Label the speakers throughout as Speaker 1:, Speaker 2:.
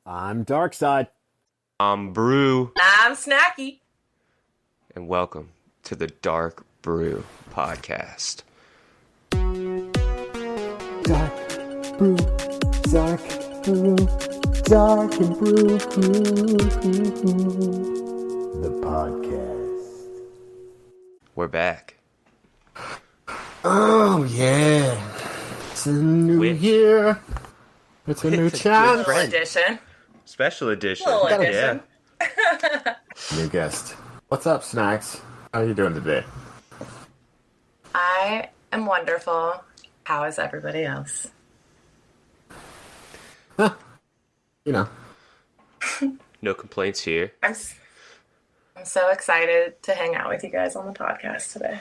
Speaker 1: I'm Darkside.
Speaker 2: I'm Brew.
Speaker 3: I'm Snacky.
Speaker 2: And welcome to the DarkBrue Podcast.
Speaker 1: DarkBrue, DarkBrue Crew. The podcast.
Speaker 2: We're back.
Speaker 1: Oh, yeah. It's a new year. It's a new chance.
Speaker 3: Little edition.
Speaker 2: Special edition.
Speaker 3: Little edition.
Speaker 2: Yeah.
Speaker 1: New guest. What's up, Snacks? How are you doing today?
Speaker 3: I am wonderful. How is everybody else?
Speaker 1: Huh. You know.
Speaker 2: No complaints here.
Speaker 3: I'm so excited to hang out with you guys on the podcast today.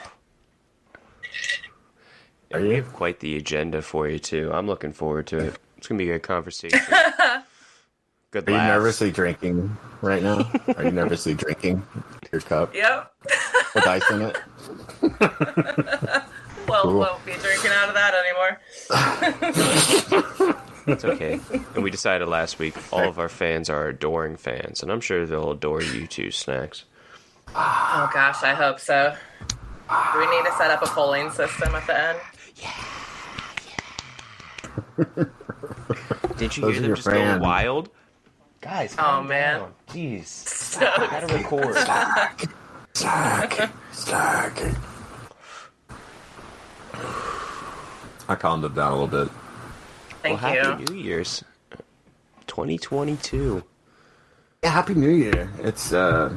Speaker 2: Yeah, we have quite the agenda for you, too. I'm looking forward to it. It's going to be a good conversation. Good
Speaker 1: Are you
Speaker 2: laughs.
Speaker 1: nervously drinking right now? Are you nervously drinking your cup
Speaker 3: Yep.
Speaker 1: with ice in it?
Speaker 3: Well,
Speaker 1: Cool.
Speaker 3: won't be drinking out of that anymore.
Speaker 2: It's okay. And we decided last week all of our fans are adoring fans, and I'm sure they'll adore you too, Snacks.
Speaker 3: Oh gosh, I hope so. Do we need to set up a polling system at the end?
Speaker 2: Did you
Speaker 1: Those
Speaker 2: hear
Speaker 1: are
Speaker 2: them
Speaker 1: your
Speaker 2: just going
Speaker 1: fans.
Speaker 2: wild? Guys, calm
Speaker 3: man.
Speaker 2: down. Jeez. I gotta record.
Speaker 1: Snack. I calmed it down a little bit.
Speaker 3: Thank
Speaker 2: Well,
Speaker 3: you.
Speaker 2: Happy New Year's. 2022.
Speaker 1: Yeah, Happy New Year. It's, it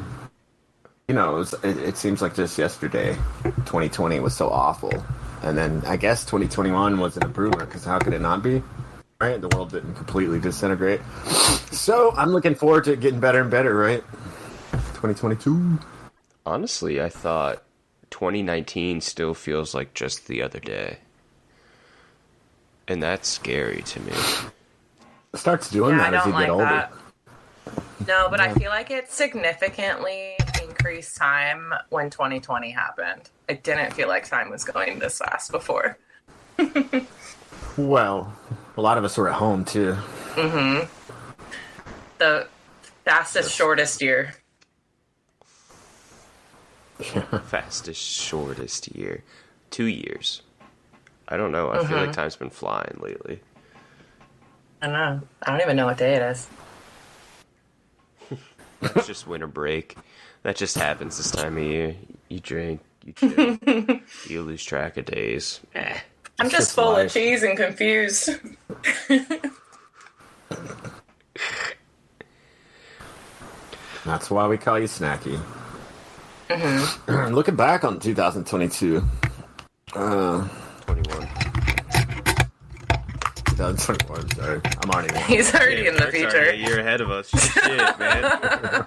Speaker 1: seems like just yesterday, 2020 was so awful. And then I guess 2021 was an improvement, because how could it not be? Right? The world didn't completely disintegrate. So I'm looking forward to it getting better and better, right? 2022.
Speaker 2: Honestly, I thought 2019 still feels like just the other day. And that's scary to me.
Speaker 1: It starts doing
Speaker 3: Yeah, I
Speaker 1: that as
Speaker 3: don't
Speaker 1: you
Speaker 3: like
Speaker 1: get older.
Speaker 3: that. No, but I feel like it significantly increased time when 2020 happened. It didn't feel like time was going this fast before.
Speaker 1: Well, a lot of us were at home, too.
Speaker 3: Mm-hmm. The fastest, shortest year.
Speaker 2: Fastest, shortest year. 2 years. I don't know. I feel like time's been flying lately.
Speaker 3: I know. I don't even know what day it is.
Speaker 2: It's just winter break. That just happens this time of year. You drink, you chill, you lose track of days.
Speaker 3: I'm just full of cheese and confused.
Speaker 1: That's why we call you Snacky.
Speaker 3: Mm-hmm.
Speaker 1: Looking back on 2022.
Speaker 2: 21.
Speaker 1: 2021, sorry. I'm already
Speaker 3: He's already in the
Speaker 2: Sorry,
Speaker 3: future.
Speaker 2: yeah, you're ahead of us. Shit, man.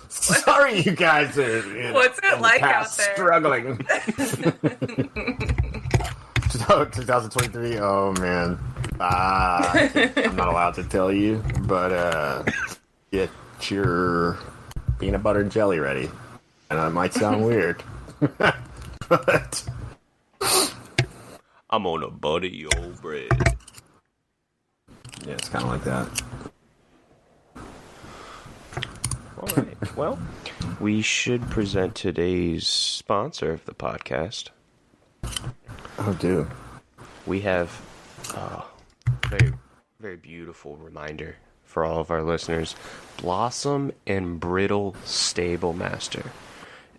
Speaker 1: Sorry, you guys are
Speaker 3: What's it
Speaker 1: in
Speaker 3: like
Speaker 1: the past
Speaker 3: out there?
Speaker 1: struggling. 2023, oh man. I'm not allowed to tell you, but get your peanut butter and jelly ready. And it might sound weird. But
Speaker 2: I'm on a buttery old bread.
Speaker 1: yeah, it's kind of like that.
Speaker 2: All right. Well, we should present today's sponsor of the podcast.
Speaker 1: Oh, dude.
Speaker 2: We have a very, very beautiful reminder for all of our listeners. Blossom and Brittle Stable Master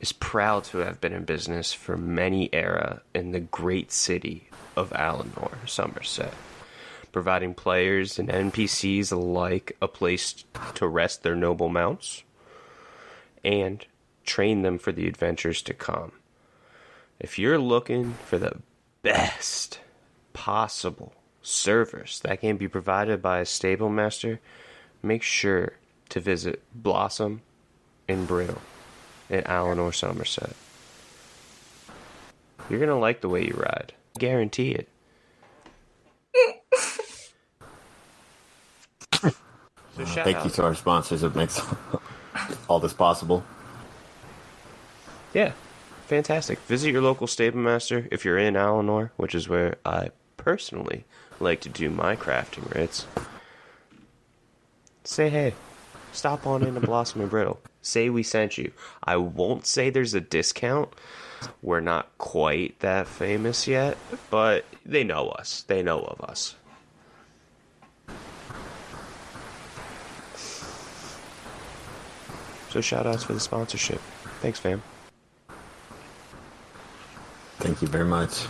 Speaker 2: is proud to have been in business for many era in the great city of Allenor, Somerset, providing players and NPCs alike a place to rest their noble mounts and train them for the adventures to come. If you're looking for the best possible service that can be provided by a stable master, make sure to visit Blossom and Brittle in Allenor, Somerset. You're going to like the way you ride. Guarantee it. So shout
Speaker 1: Thank
Speaker 2: out.
Speaker 1: you to our sponsors that makes all this possible.
Speaker 2: Yeah, fantastic. Visit your local stable master if you're in Allenor, which is where I personally like to do my crafting writs. Say hey. Stop on into Blossom and Brittle. Say we sent you. I won't say there's a discount. We're not quite that famous yet, but they know us. They know of us. So shout outs for the sponsorship. Thanks, fam.
Speaker 1: Thank you very much.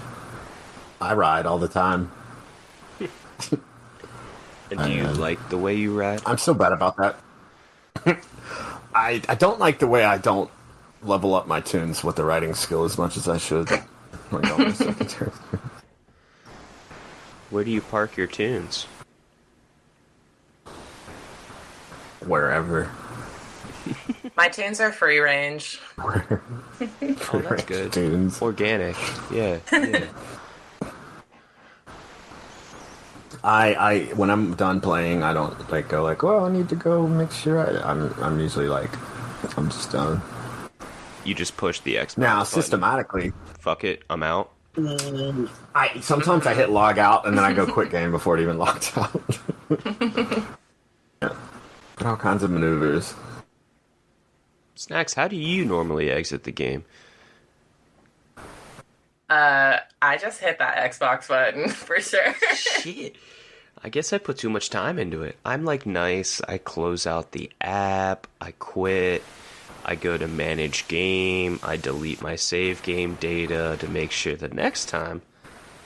Speaker 1: I ride all the time.
Speaker 2: And do you like the way you ride?
Speaker 1: I'm so bad about that. I don't like the way I don't level up my tunes with the riding skill as much as I should. Like all my secondary.
Speaker 2: Where do you park your tunes?
Speaker 1: Wherever.
Speaker 3: My tunes are free range.
Speaker 2: Oh, that's good.
Speaker 1: Tunes.
Speaker 2: Organic. Yeah.
Speaker 1: I when I'm done playing, I don't like go like, well, I need to go make sure I'm usually like, I'm just done.
Speaker 2: You just push the Xbox
Speaker 1: Now,
Speaker 2: button.
Speaker 1: systematically,
Speaker 2: Fuck it, I'm out.
Speaker 1: sometimes I hit log out and then I go quit game before it even logs out. Yeah. All kinds of maneuvers.
Speaker 2: Snacks, how do you normally exit the game?
Speaker 3: I just hit that Xbox button for sure.
Speaker 2: Shit. I guess I put too much time into it. I'm like nice. I close out the app. I quit. I go to manage game. I delete my save game data to make sure that next time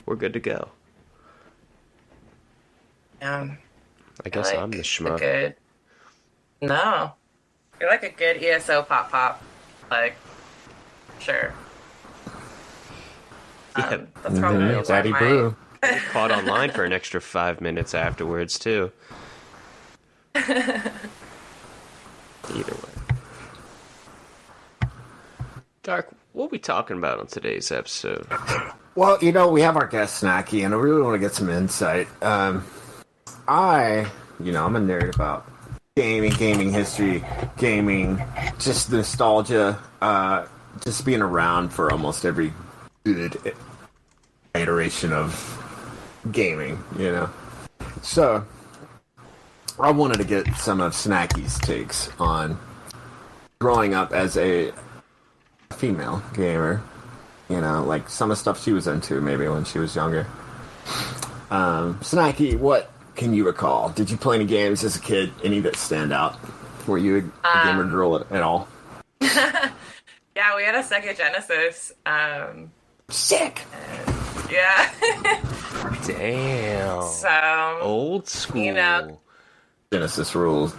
Speaker 2: we're good to go. I guess
Speaker 3: Like
Speaker 2: I'm the schmuck.
Speaker 3: No. You're like a good ESO pop. Like, sure.
Speaker 2: Yeah,
Speaker 3: That's probably why
Speaker 1: Daddy Brew.
Speaker 2: caught online for an extra 5 minutes afterwards, too. Either way. Dark, what are we talking about on today's episode?
Speaker 1: Well, we have our guest Snacky, and I really want to get some insight. I'm a nerd about gaming history, just nostalgia, just being around for almost every good iteration of gaming, So, I wanted to get some of Snacky's takes on growing up as a female gamer, like some of the stuff she was into maybe when she was younger. Snacky, what can you recall? Did you play any games as a kid? Any that stand out? Were you a gamer girl at all?
Speaker 3: Yeah, we had a Sega Genesis.
Speaker 1: Sick!
Speaker 3: Yeah.
Speaker 2: Damn.
Speaker 3: So,
Speaker 2: Old school.
Speaker 1: Genesis rules.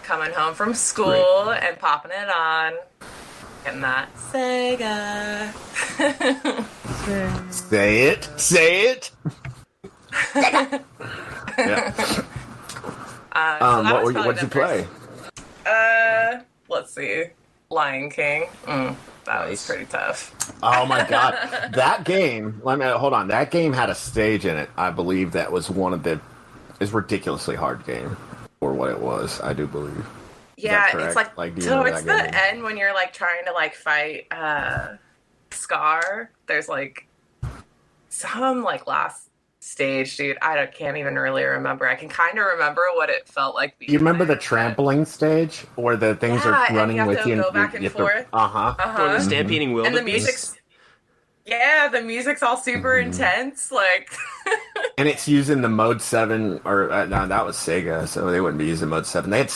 Speaker 3: coming home from school and popping it on. Getting that Sega.
Speaker 1: Say it. Say it. Yeah.
Speaker 3: So
Speaker 1: what'd you play?
Speaker 3: Let's see. Lion King. That was pretty tough.
Speaker 1: Oh my god, that game! Hold on. That game had a stage in it. I believe that was one of the. It's ridiculously hard game for what it was. I do believe.
Speaker 3: Yeah, it's like towards the
Speaker 1: game?
Speaker 3: end when you're like trying to like fight Scar. There's like some like last stage, dude. I can't even really remember. I can kind of remember what it felt like.
Speaker 1: You remember the trampling stage where the things are running with you?
Speaker 3: And you have to go back and forth.
Speaker 2: Or the stampeding wildebeest.
Speaker 3: And the music's the music's all super intense, like.
Speaker 1: And it's using the Mode 7, or no, that was Sega, so they wouldn't be using Mode 7. They had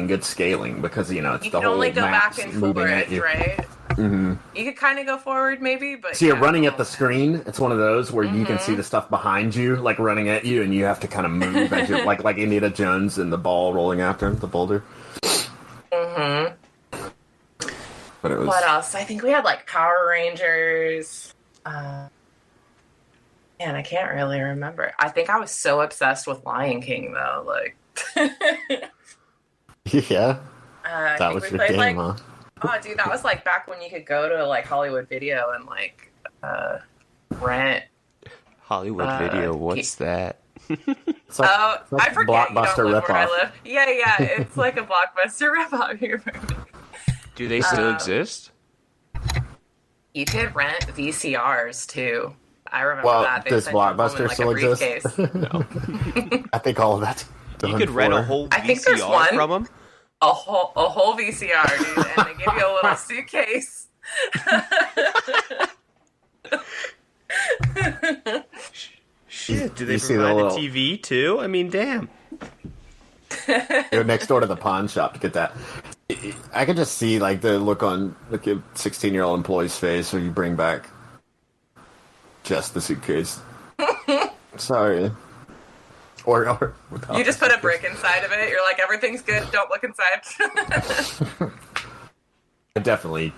Speaker 1: good scaling, because, it's
Speaker 3: you
Speaker 1: the
Speaker 3: can
Speaker 1: whole
Speaker 3: only go
Speaker 1: map's
Speaker 3: back and
Speaker 1: moving
Speaker 3: forth,
Speaker 1: at you.
Speaker 3: right?
Speaker 1: Mm-hmm.
Speaker 3: You could kind of go forward, maybe, but...
Speaker 1: So you're running at the screen. It's one of those where you can see the stuff behind you, like, running at you, and you have to kind of move as you're, like Indiana Jones and the ball rolling after him, the boulder.
Speaker 3: Mm-hmm.
Speaker 1: But it was...
Speaker 3: What else? I think we had, like, Power Rangers... Man, I can't really remember. I think I was so obsessed with Lion King, though. Like,
Speaker 1: yeah, that was your game, huh?
Speaker 3: Oh, dude, that was like back when you could go to like Hollywood Video and like rent
Speaker 2: Hollywood Video. What's that?
Speaker 1: It's like,
Speaker 3: I forget.
Speaker 1: Blockbuster
Speaker 3: you don't live where I
Speaker 1: ripoff.
Speaker 3: live. Yeah, it's like a Blockbuster ripoff here.
Speaker 2: Do they still exist?
Speaker 3: You could rent VCRs too. I remember
Speaker 1: Well,
Speaker 3: that. They
Speaker 1: does
Speaker 3: sent you home in,
Speaker 1: Blockbuster
Speaker 3: like,
Speaker 1: still
Speaker 3: a
Speaker 1: exist?
Speaker 3: briefcase.
Speaker 1: No. I think all of that
Speaker 2: You could rent a whole
Speaker 3: I think there's
Speaker 2: VCR
Speaker 3: one.
Speaker 2: from them.
Speaker 3: A whole VCR, dude, and they give you a little suitcase.
Speaker 2: Shit, do they
Speaker 1: see
Speaker 2: provide
Speaker 1: the
Speaker 2: a
Speaker 1: little-
Speaker 2: TV too? I mean, damn.
Speaker 1: Go next door to the pawn shop to get that. I could just see like the look on like a 16-year-old employee's face when you bring back just the suitcase. Sorry. Or without
Speaker 3: You just put a brick inside of it. You're like, everything's good. Don't look inside.
Speaker 1: I definitely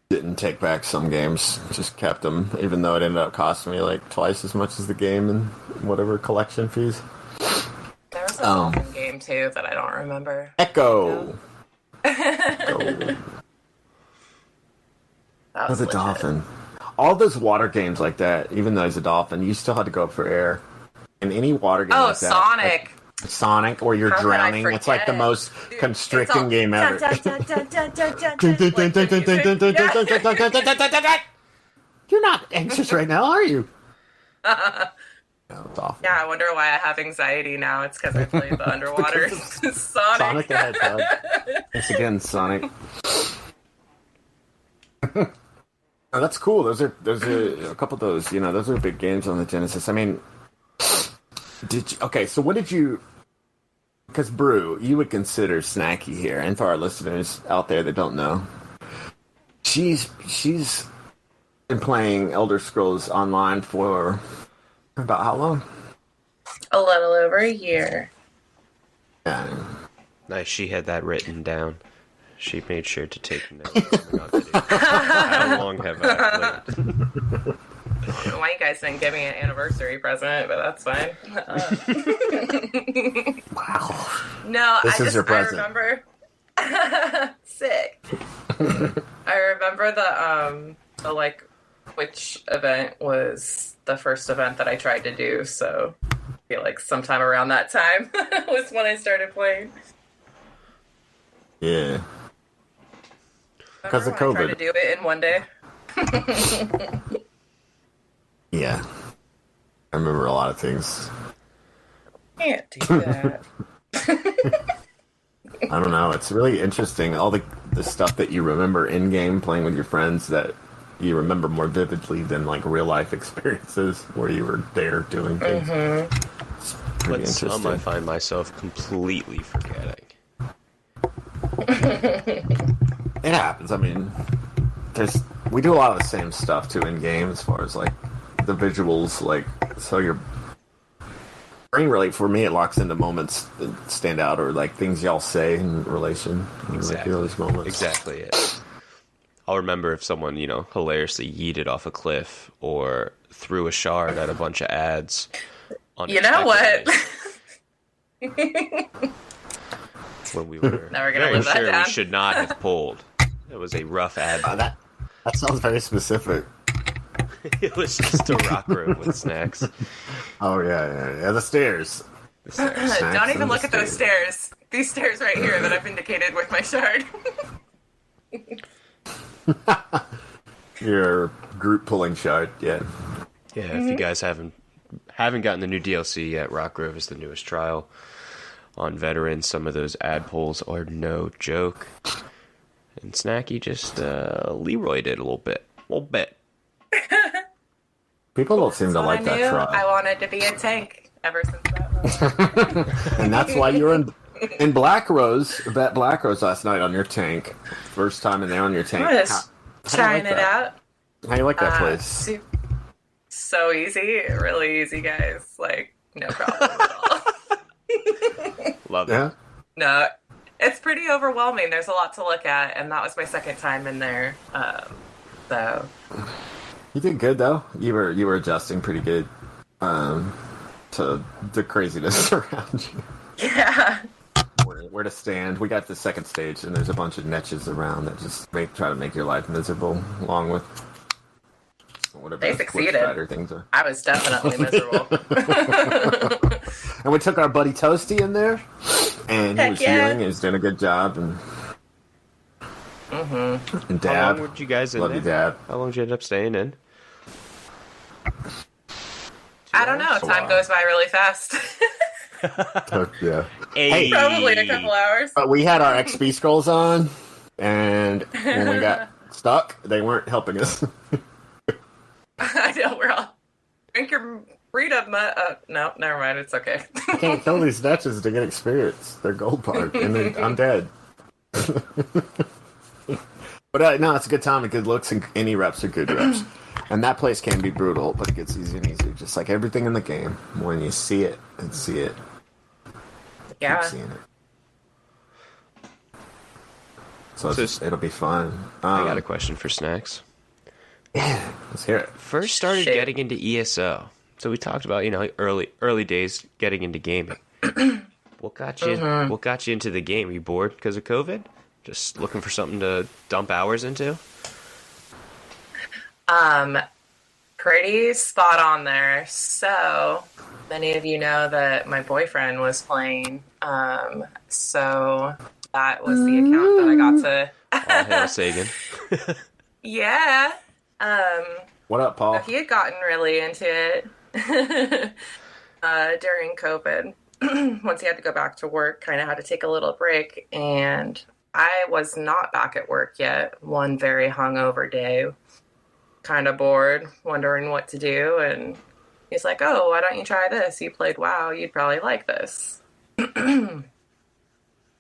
Speaker 1: didn't take back some games. Just kept them, even though it ended up costing me like twice as much as the game and whatever collection fees.
Speaker 3: There was a dolphin game too that I don't remember.
Speaker 1: Echo.
Speaker 3: That was
Speaker 1: a
Speaker 3: legit.
Speaker 1: dolphin. All those water games like that, even though he's a dolphin, you still had to go up for air. In any water game like that.
Speaker 3: Sonic.
Speaker 1: Like Sonic, or you're
Speaker 3: How could I
Speaker 1: drowning. It's like the
Speaker 3: forget?
Speaker 1: most
Speaker 3: Dude,
Speaker 1: constricting
Speaker 3: it's all
Speaker 1: game ever.
Speaker 3: dun, dun, dun, dun, dun, dun, dun, dun, like the music.
Speaker 1: You're not anxious right now, are you? No, it's awful.
Speaker 3: Yeah, I wonder why I have anxiety now. It's because I played the underwater Sonic.
Speaker 1: Sonic the Hedgehog. Thanks again, Sonic. Oh, that's cool. Those are a couple of those. You know, those are big games on the Genesis. I mean, so what did you? Because Brew, you would consider Snacky here, and for our listeners out there that don't know, she's been playing Elder Scrolls Online for about how long?
Speaker 3: A little over a year.
Speaker 1: Yeah.
Speaker 2: Nice, she had that written down. She made sure to take notes. How long have I played?
Speaker 3: Why you guys didn't give me an anniversary present, but that's fine.
Speaker 1: Wow.
Speaker 3: No,
Speaker 1: This is your present.
Speaker 3: I remember. Sick. I remember the like Twitch event was the first event that I tried to do, so I feel like sometime around that time was when I started playing.
Speaker 1: Yeah. Because of
Speaker 3: Remember when I
Speaker 1: COVID.
Speaker 3: tried to do it in one day.
Speaker 1: Yeah. I remember a lot of things.
Speaker 3: Can't do that.
Speaker 1: I don't know. It's really interesting. All the stuff that you remember in game playing with your friends that you remember more vividly than like real life experiences where you were there doing things. It's pretty
Speaker 2: But some
Speaker 1: interesting.
Speaker 2: I find myself completely forgetting.
Speaker 1: It happens. I mean, we do a lot of the same stuff too in game as far as like the visuals. Like, so your brain really, for me, it locks into moments that stand out or like things y'all say in relation. Like, those moments.
Speaker 2: Exactly it. I'll remember if someone, hilariously yeeted off a cliff or threw a shard at a bunch of ads.
Speaker 3: You know what?
Speaker 2: When we were
Speaker 3: Never gonna
Speaker 2: very
Speaker 3: live that
Speaker 2: sure
Speaker 3: down.
Speaker 2: we should not have pulled. It was a rough ad.
Speaker 1: That sounds very specific.
Speaker 2: It was just a rock room with snacks.
Speaker 1: Oh yeah. The stairs.
Speaker 3: Don't even look at those stairs. These stairs right here that I've indicated with my shard.
Speaker 1: Your group pulling shard, yeah.
Speaker 2: Yeah, if you guys haven't gotten the new DLC yet, Rock Grove is the newest trial on veterans. Some of those ad pulls are no joke. And Snacky just Leroyed it a little bit.
Speaker 1: People don't seem to
Speaker 3: That's
Speaker 1: like
Speaker 3: what I
Speaker 1: that
Speaker 3: knew.
Speaker 1: trial.
Speaker 3: I wanted to be a tank ever since that moment.
Speaker 1: And that's why you're in Black Rose last night on your tank. First time in there on your tank.
Speaker 3: I'm just trying it out.
Speaker 1: How you like that place?
Speaker 3: So easy, really easy, guys. Like, no problem at all.
Speaker 2: Love
Speaker 1: Yeah.
Speaker 2: it.
Speaker 3: No, it's pretty overwhelming. There's a lot to look at, and that was my second time in there. So
Speaker 1: You did good though. You were adjusting pretty good to the craziness around you.
Speaker 3: yeah,
Speaker 1: Where to stand. We got the second stage, and there's a bunch of niches around that just try to make your life miserable, along with whatever
Speaker 3: They
Speaker 1: the Twitch
Speaker 3: succeeded.
Speaker 1: Fighter things are.
Speaker 3: I was definitely miserable.
Speaker 1: And we took our buddy Toasty in there, and he
Speaker 3: Heck
Speaker 1: was
Speaker 3: yeah.
Speaker 1: healing. He was doing a good job, and and
Speaker 2: How
Speaker 1: Dad,
Speaker 2: long were you guys in
Speaker 1: love you,
Speaker 2: there?
Speaker 1: Dad.
Speaker 2: How long did you end up staying in?
Speaker 3: I don't know.
Speaker 1: That's a
Speaker 3: Time
Speaker 1: lot.
Speaker 3: goes by really fast.
Speaker 1: Yeah.
Speaker 2: Hey.
Speaker 3: Probably a couple hours.
Speaker 1: But we had our XP scrolls on, and when we got stuck, they weren't helping us.
Speaker 3: I know, we're all... Drink your freedom. No, never mind. It's okay.
Speaker 1: I can't kill these Dutches to get experience. They're gold part, and then I'm dead. But no, it's a good time and good looks, and any reps are good reps. And that place can be brutal, but it gets easier and easier, just like everything in the game. When you see it and see it,
Speaker 3: Yeah.
Speaker 1: keep seeing it. So it'll be fun.
Speaker 2: I got a question for Snacks.
Speaker 1: Yeah, let's hear it.
Speaker 2: First started
Speaker 3: Shit.
Speaker 2: getting into ESO. So we talked about, early days getting into gaming. What got you into the game? Were you bored because of COVID? Just looking for something to dump hours into?
Speaker 3: Pretty spot on there. So many of you know that my boyfriend was playing. So that was the account that I got to.
Speaker 2: All hail Sagan.
Speaker 3: Yeah.
Speaker 1: What up, Paul?
Speaker 3: He had gotten really into it during COVID. Once he had to go back to work, kind of had to take a little break. And I was not back at work yet. One very hungover day, kind of bored, wondering what to do. And he's like, oh, why don't you try this? You played WoW. You'd probably like this.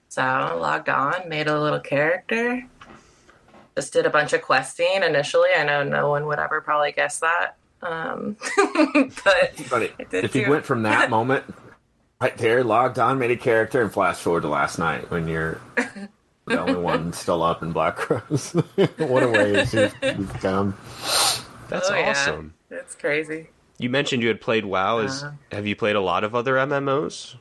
Speaker 3: So I logged on, made a little character. Just did a bunch of questing initially. I know no one would ever probably guess that. But
Speaker 1: if you went from that moment right there, logged on, made a character, and flash forward to last night when you're the only one still up in Black Crows. What a way you've come.
Speaker 2: That's awesome.
Speaker 3: Yeah. It's crazy.
Speaker 2: You mentioned you had played WoW. Have you played a lot of other MMOs?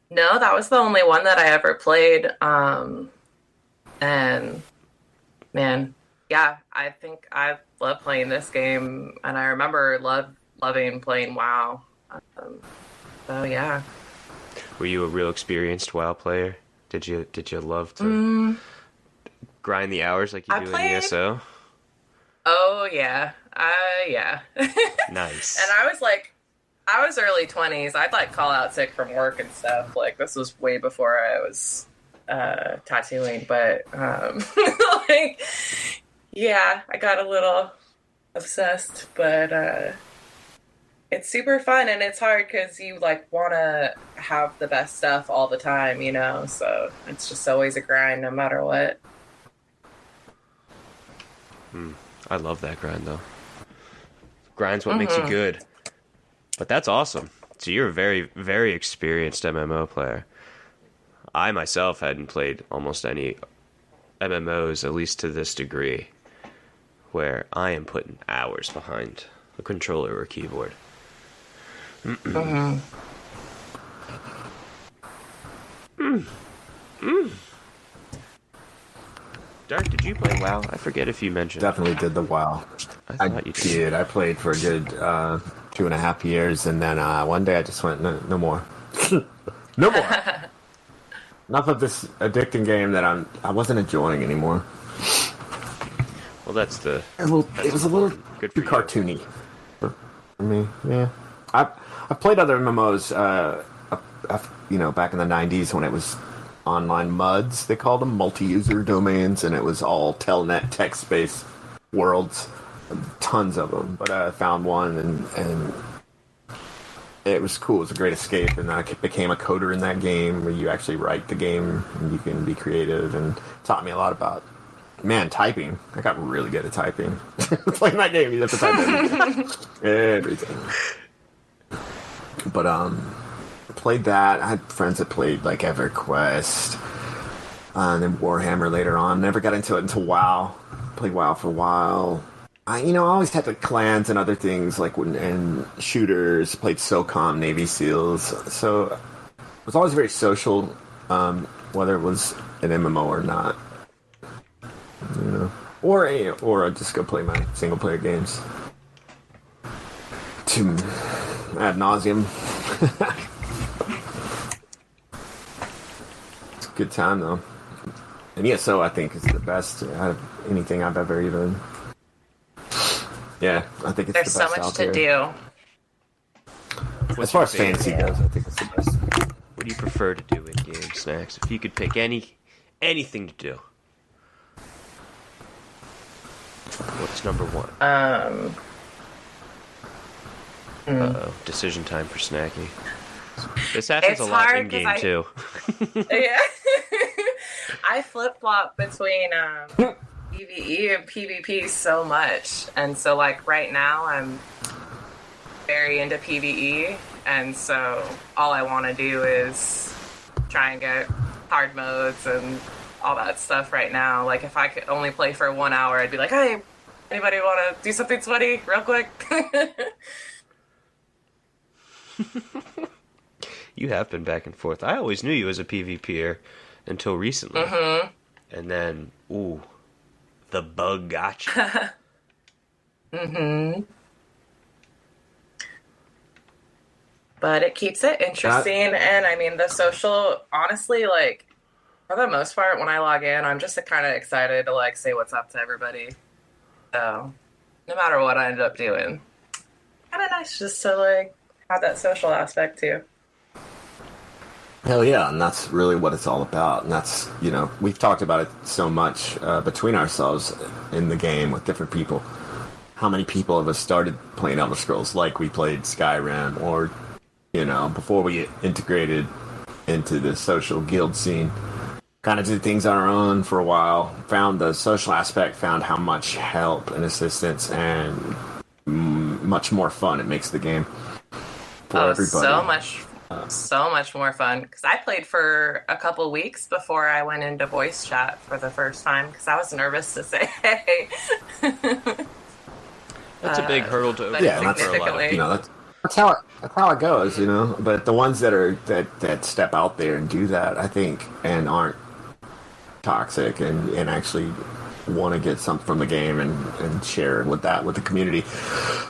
Speaker 3: No, that was the only one that I ever played. And man, yeah, I think I love playing this game, and I remember loving playing WoW. So yeah.
Speaker 2: Were you a real experienced WoW player? Did you love to grind the hours like you do in ESO?
Speaker 3: Oh yeah, yeah.
Speaker 2: Nice.
Speaker 3: And I was early 20s. I'd like call out sick from work and stuff. Like this was way before I was tattooing, but like yeah, I got a little obsessed, but it's super fun, and it's hard because you like want to have the best stuff all the time, so it's just always a grind no matter what.
Speaker 2: I love that grind though. Grind's what makes you good. But that's awesome. So you're a very, very experienced MMO player. I myself hadn't played almost any MMOs, at least to this degree, where I am putting hours behind a controller or keyboard. Dark, did you play WoW? I forget if you mentioned.
Speaker 1: Definitely did the WoW.
Speaker 2: I thought you
Speaker 1: did. I played for a good 2.5 years, and then one day I just went, no more. No more. Enough of this addicting game that I wasn't enjoying anymore.
Speaker 2: Well, that's the.
Speaker 1: It was a little
Speaker 2: Good
Speaker 1: too
Speaker 2: for you.
Speaker 1: cartoony for me. Yeah, I've played other MMOs. Back in the '90s when it was online MUDs, they called them multi-user domains, and it was all telnet text-based worlds, tons of them. But I found one, and it was cool. It was a great escape, and I became a coder in that game where you actually write the game and you can be creative, and taught me a lot about typing. I got really good at typing. Playing that game, you have to type everything. But played that. I had friends that played like EverQuest, and then Warhammer later on. Never got into it until WoW. Played WoW for a while. I always had the clans and other things and shooters. Played SOCOM, Navy SEALs. So it was always very social, whether it was an MMO or not. Or I'd just go play my single player games to ad nauseum. It's a good time though. And ESO I think is the best out of anything I've ever even. Yeah, I think it's
Speaker 3: There's
Speaker 1: the best
Speaker 3: so much
Speaker 1: out
Speaker 3: to
Speaker 1: there.
Speaker 3: do.
Speaker 1: as far as fantasy goes, I think it's the best.
Speaker 2: What do you prefer to do in game snacks? If you could pick anything to do, what's number one? Decision time for Snacky. This happens a lot in game too.
Speaker 3: Yeah. I flip-flop between PvE and PvP so much. And so, like, right now I'm very into PvE. And so all I want to do is try and get hard modes and all that stuff right now. Like, if I could only play for 1 hour, I'd be like, hey, anybody want to do something sweaty real quick?
Speaker 2: You have been back and forth. I always knew you as a PvPer until recently.
Speaker 3: Mm-hmm.
Speaker 2: And then, the bug got you.
Speaker 3: Mm-hmm. But it keeps it interesting. And, I mean, the social, honestly, like, for the most part, when I log in, I'm just kind of excited to, like, say what's up to everybody. So, no matter what I end up doing, kind of nice just to, like, have that social aspect, too.
Speaker 1: Hell yeah, and that's really what it's all about. And that's, we've talked about it so much between ourselves in the game with different people. How many people of us started playing Elder Scrolls like we played Skyrim, or, before we integrated into the social guild scene. Kind of did things on our own for a while, found the social aspect, found how much help and assistance and much more fun it makes the game for everybody.
Speaker 3: So much more fun, because I played for a couple weeks before I went into voice chat for the first time, because I was nervous to say hey.
Speaker 2: That's a big hurdle to overcome.
Speaker 1: Yeah, that's how it goes, But the ones that step out there and do that, I think, and aren't toxic and actually want to get something from the game and share with the community,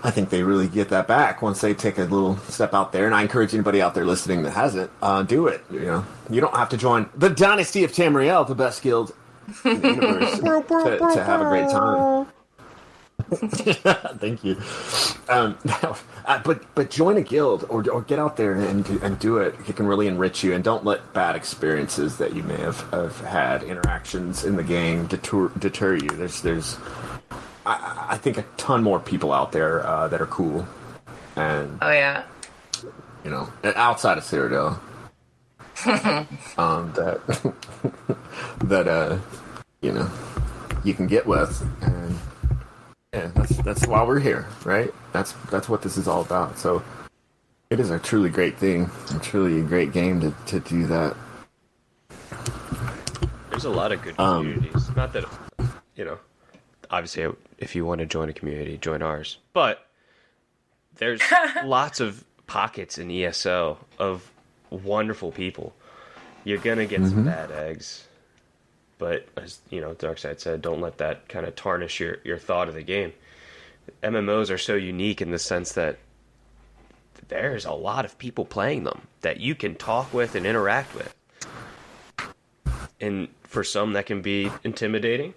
Speaker 1: I think they really get that back once they take a little step out there. And I encourage anybody out there listening that hasn't, do it. You don't have to join the Dynasty of Tamriel, the best guild in the universe, to have a great time. Thank you. But join a guild or get out there and do it. It can really enrich you, and don't let bad experiences that you may have had, interactions in the game, deter you. There's I think a ton more people out there that are cool, and outside of Cyrodiil, that you can get with. And yeah, that's why we're here, right? That's what this is all about. So it is a truly great thing, a truly great game to do that.
Speaker 2: There's a lot of good communities. Not that, obviously if you want to join a community, join ours. But there's lots of pockets in ESO of wonderful people. You're going to get some bad eggs. But, as Darkside said, don't let that kind of tarnish your thought of the game. MMOs are so unique in the sense that there's a lot of people playing them that you can talk with and interact with. And for some, that can be intimidating.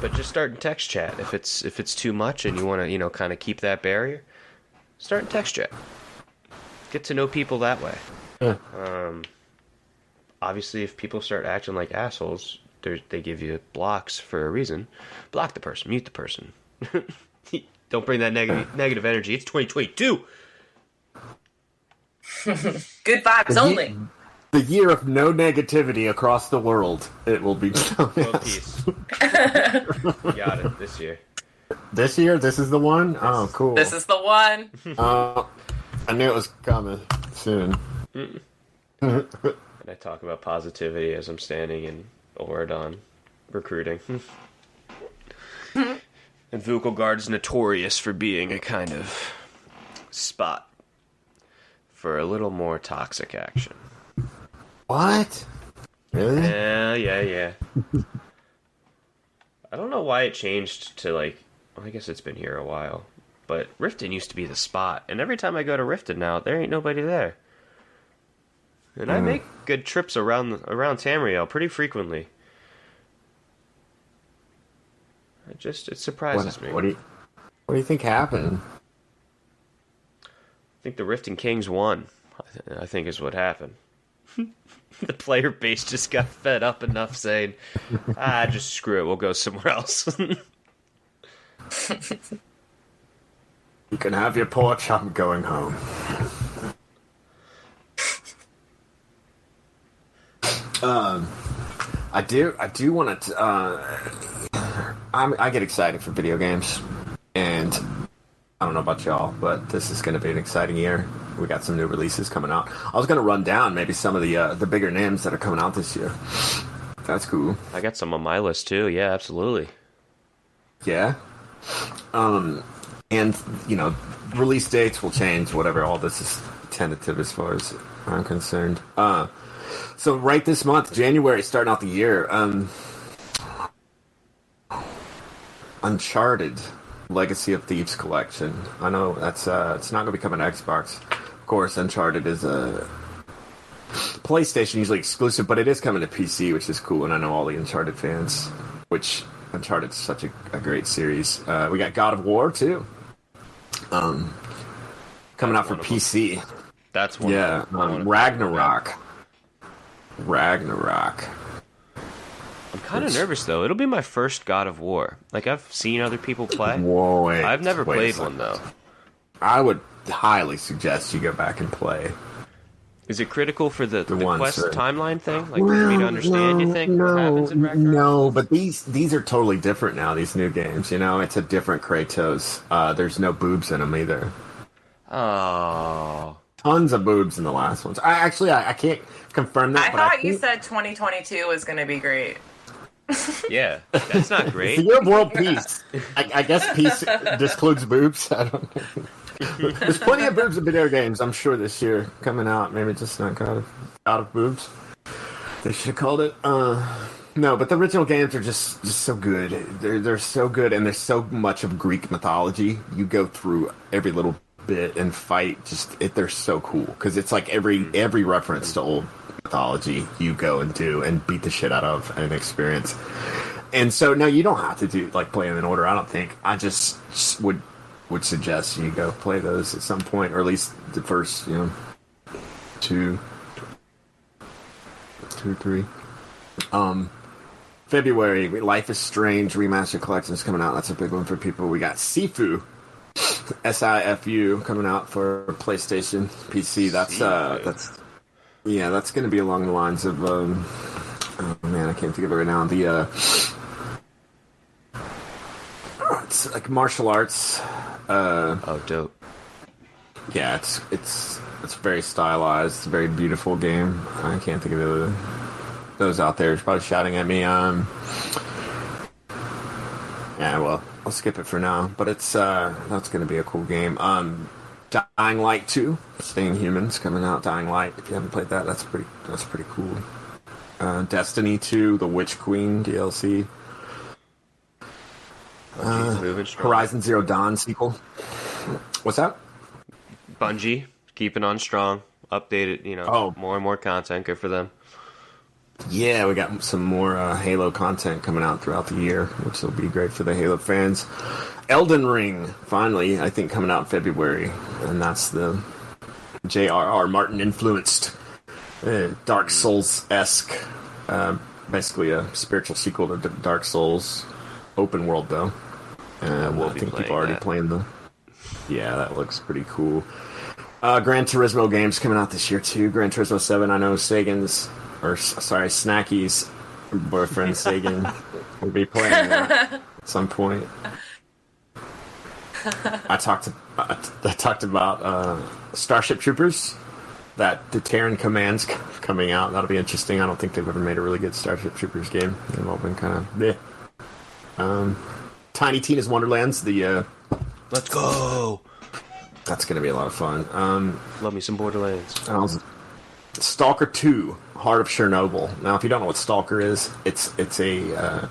Speaker 2: But just start in text chat. If it's too much and you want to, kind of keep that barrier, start in text chat. Get to know people that way. Obviously, if people start acting like assholes, they give you blocks for a reason. Block the person. Mute the person. Don't bring that negative energy. It's 2022.
Speaker 3: Good vibes only.
Speaker 1: The year of no negativity across the world. It will be.
Speaker 2: World peace. Got it this year.
Speaker 1: This year? This is the one? Oh, cool.
Speaker 3: This is the one.
Speaker 1: I knew it was coming soon.
Speaker 2: And I talk about positivity as I'm standing in Oradon recruiting. And Vukelgard is notorious for being a kind of spot for a little more toxic action.
Speaker 1: What? Really?
Speaker 2: Yeah. I don't know why it changed to, I guess it's been here a while. But Riften used to be the spot. And every time I go to Riften now, there ain't nobody there. And I make good trips around Tamriel pretty frequently. It surprises me.
Speaker 1: What do you think happened?
Speaker 2: think the Riften Kings won. I think is what happened. The player base just got fed up enough saying, just screw it, we'll go somewhere else.
Speaker 1: You can have your porch, I'm going home. I do want to. I get excited for video games, and I don't know about y'all, but this is going to be an exciting year. We got some new releases coming out. I was going to run down maybe some of the bigger names that are coming out this year. That's cool.
Speaker 2: I got some on my list too. Yeah, absolutely.
Speaker 1: Yeah. And release dates will change. Whatever. All this is tentative as far as I'm concerned. So right this month, January, starting out the year, Uncharted Legacy of Thieves collection. I know that's it's not going to be coming to Xbox. Of course, Uncharted is a PlayStation usually exclusive, but it is coming to PC, which is cool. And I know all the Uncharted fans, which Uncharted is such a great series. We got God of War too, coming out for PC.
Speaker 2: That's one.
Speaker 1: Yeah, Ragnarok. Ragnarok.
Speaker 2: I'm kind of nervous though. It'll be my first God of War. Like I've seen other people play.
Speaker 1: Whoa, wait.
Speaker 2: I've never played one though.
Speaker 1: I would highly suggest you go back and play.
Speaker 2: Is it critical for the quest
Speaker 1: that...
Speaker 2: timeline thing? Like for me to understand, you think what happens in Ragnarok?
Speaker 1: No, but these are totally different now. These new games, it's a different Kratos. There's no boobs in them either.
Speaker 2: Oh.
Speaker 1: Tons of boobs in the last ones. I can't confirm that.
Speaker 3: I thought you said 2022 was going to be great.
Speaker 2: Yeah, that's not great.
Speaker 1: The year of world peace. I guess peace discludes boobs. I don't know. There's plenty of boobs in video games, I'm sure, this year coming out. Maybe just not out of boobs. They should have called it. No, but the original games are just so good. They're so good, and there's so much of Greek mythology. You go through every little bit and fight. They're so cool because it's like every reference to old mythology you go and do and beat the shit out of and experience. And so no, you don't have to do play them in order. I don't think. I just would suggest you go play those at some point, or at least the first two, 3. February, Life is Strange Remastered Collection is coming out. That's a big one for people. We got Sifu, SIFU, coming out for PlayStation, PC. That's going to be along the lines of oh man, I can't think of it right now. It's like martial arts.
Speaker 2: Dope.
Speaker 1: Yeah, it's very stylized. It's a very beautiful game. I can't think of those out there. It's probably shouting at me. Yeah, well, I'll skip it for now. But that's going to be a cool game. Dying Light 2, Staying Humans, coming out. Dying Light. If you haven't played that, that's pretty cool. Destiny 2, The Witch Queen DLC. Horizon Zero Dawn sequel. What's that?
Speaker 2: Bungie keeping on strong, updated. More and more content. Good for them.
Speaker 1: Yeah, we got some more Halo content coming out throughout the year, which will be great for the Halo fans. Elden Ring, finally, I think coming out in February, and that's the J.R.R. Martin influenced Dark Souls-esque, basically a spiritual sequel to Dark Souls. Open world though. I think people are already playing the. Yeah, that looks pretty cool. Gran Turismo games coming out this year too. Gran Turismo 7. I know Snacky's boyfriend Sagan will be playing that at some point. I talked about Starship Troopers. That the Terran Command's coming out. That'll be interesting. I don't think they've ever made a really good Starship Troopers game. They've all been kind of bleh. Tiny Tina's Wonderlands,
Speaker 2: let's go.
Speaker 1: That's going to be a lot of fun.
Speaker 2: Love me some Borderlands.
Speaker 1: Stalker 2, Heart of Chernobyl. Now, if you don't know what Stalker is, it's a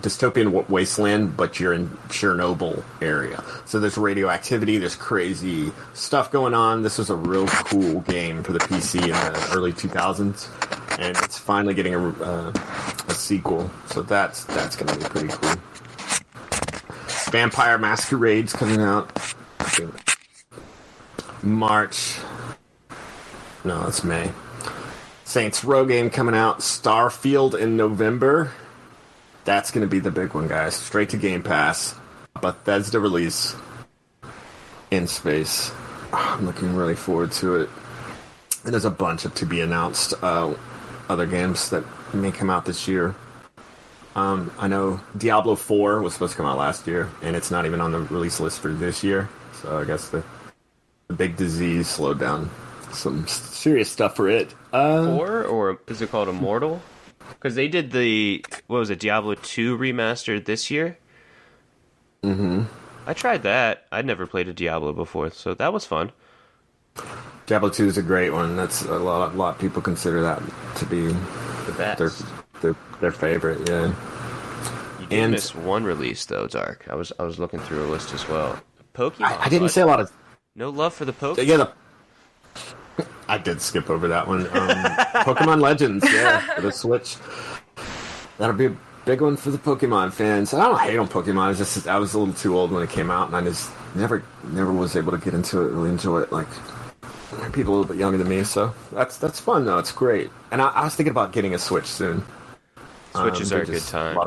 Speaker 1: dystopian wasteland, but you're in Chernobyl area. So there's radioactivity, there's crazy stuff going on. This was a real cool game for the PC in the early 2000s, and it's finally getting a sequel. So that's going to be pretty cool. Vampire Masquerade's coming out March. No, it's May. Saints Row game coming out. Starfield in November. That's going to be the big one, guys. Straight to Game Pass. Bethesda release in space. I'm looking really forward to it. And there's a bunch of to be announced other games that may come out this year. I know Diablo 4 was supposed to come out last year, and it's not even on the release list for this year. So I guess the big disease slowed down some serious stuff for it.
Speaker 2: 4, or is it called Immortal? Because they did Diablo 2 remastered this year?
Speaker 1: Mm-hmm.
Speaker 2: I tried that. I'd never played a Diablo before, so that was fun.
Speaker 1: Diablo 2 is a great one. That's a lot of people consider that to be
Speaker 2: the best.
Speaker 1: Their favorite, yeah.
Speaker 2: You did miss one release though, Dark. I was looking through a list as well. Pokemon.
Speaker 1: I didn't say a lot of.
Speaker 2: No love for the Pokemon.
Speaker 1: Yeah, I did skip over that one. Pokemon Legends, yeah, for the Switch. That'll be a big one for the Pokemon fans. I don't hate on Pokemon. It's just I was a little too old when it came out, and I just never was able to get into it, really enjoy it. Like people a little bit younger than me, so that's fun though. It's great. And I was thinking about getting a Switch soon.
Speaker 2: Switches are a good time.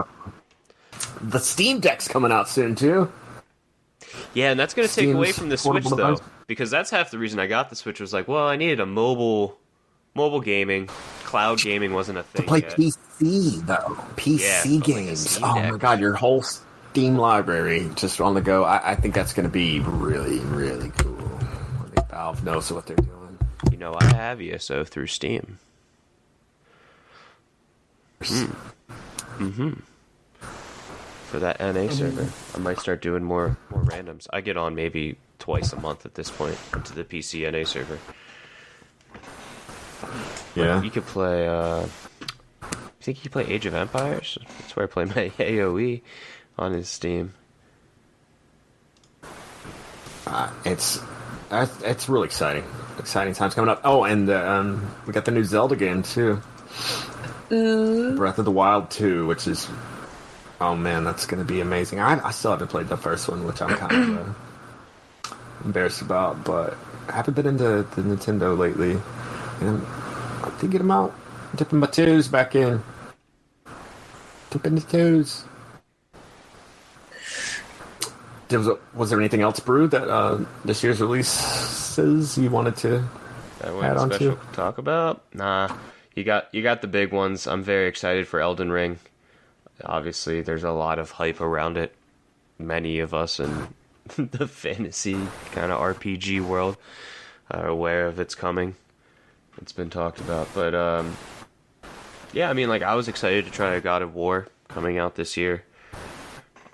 Speaker 1: The Steam Deck's coming out soon too.
Speaker 2: Yeah, and that's going to take away from the Switch though, because that's half the reason I got the Switch. Was like, well, I needed a mobile gaming. Cloud gaming wasn't a thing.
Speaker 1: To play
Speaker 2: yet.
Speaker 1: PC though, PC games.
Speaker 2: Like
Speaker 1: oh my god, your whole Steam library just on the go. I think that's going to be really, really cool. I think Valve knows what they're doing.
Speaker 2: You know, I have ESO through Steam. Mm-hmm. For that NA server, I might start doing more randoms. I get on maybe twice a month at this point into the PC NA server.
Speaker 1: Yeah,
Speaker 2: you could play. I think you play Age of Empires. That's where I play my AOE on his Steam.
Speaker 1: It's really exciting. Exciting times coming up. Oh, and we got the new Zelda game too. Breath of the Wild 2, which is, oh man, that's going to be amazing. I still haven't played the first one, which I'm kind of embarrassed about, but I haven't been into the Nintendo lately. And I'm thinking about dipping my toes back in. Dipping the toes. Was there anything else, Brew, that this year's releases you wanted to add on to?
Speaker 2: Talk about? Nah. You got the big ones. I'm very excited for Elden Ring. Obviously, there's a lot of hype around it. Many of us in the fantasy kind of RPG world are aware of its coming. It's been talked about. But, yeah, I mean, like, I was excited to try God of War coming out this year.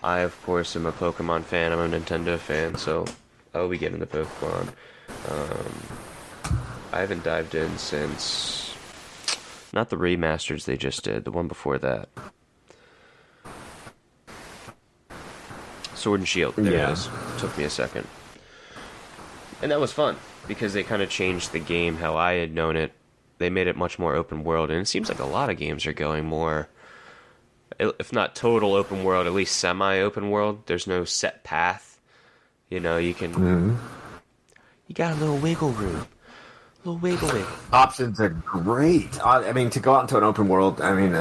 Speaker 2: I, of course, am a Pokemon fan. I'm a Nintendo fan, so I'll be getting the Pokemon. I haven't dived in since... Not the remasters they just did, the one before that. Sword and Shield, there it is. Took me a second. And that was fun, because they kind of changed the game how I had known it. They made it much more open world, and it seems like a lot of games are going more, if not total open world, at least semi-open world. There's no set path. You know, you can... You got a little wiggle room. Little wiggle.
Speaker 1: Options are great. I mean, to go out into an open world, I mean,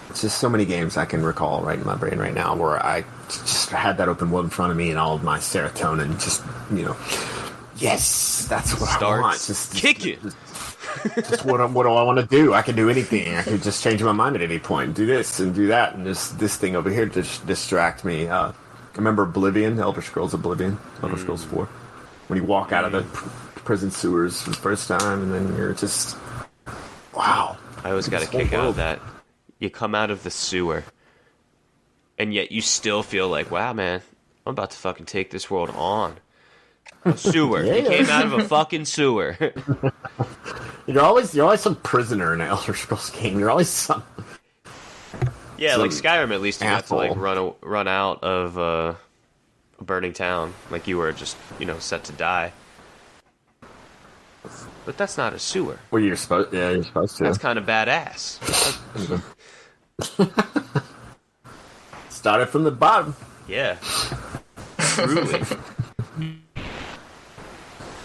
Speaker 1: it's just so many games I can recall right in my brain right now where I just had that open world in front of me and all of my serotonin just, yes, that's what I want. Just
Speaker 2: kick it.
Speaker 1: Just what do I want to do? I can do anything. I could just change my mind at any point. Do this and do that, and just this thing over here to distract me. I remember Oblivion, Elder Scrolls Oblivion, Elder Scrolls 4. When you walk out of the prison sewers for the first time, and then you're just, wow.
Speaker 2: I always got a kick out of that. You come out of the sewer, and yet you still feel like, wow, man, I'm about to fucking take this world on. A sewer.
Speaker 1: Yeah.
Speaker 2: You came out of a fucking sewer.
Speaker 1: You're always some prisoner in an Elder Scrolls game. You're always some.
Speaker 2: Yeah, like Skyrim, at least you got to like
Speaker 1: asshole.
Speaker 2: run out of a burning town, like you were just set to die. But that's not a sewer.
Speaker 1: Well, you're supposed to.
Speaker 2: That's kind of badass.
Speaker 1: Started from the bottom.
Speaker 2: Yeah. Truly.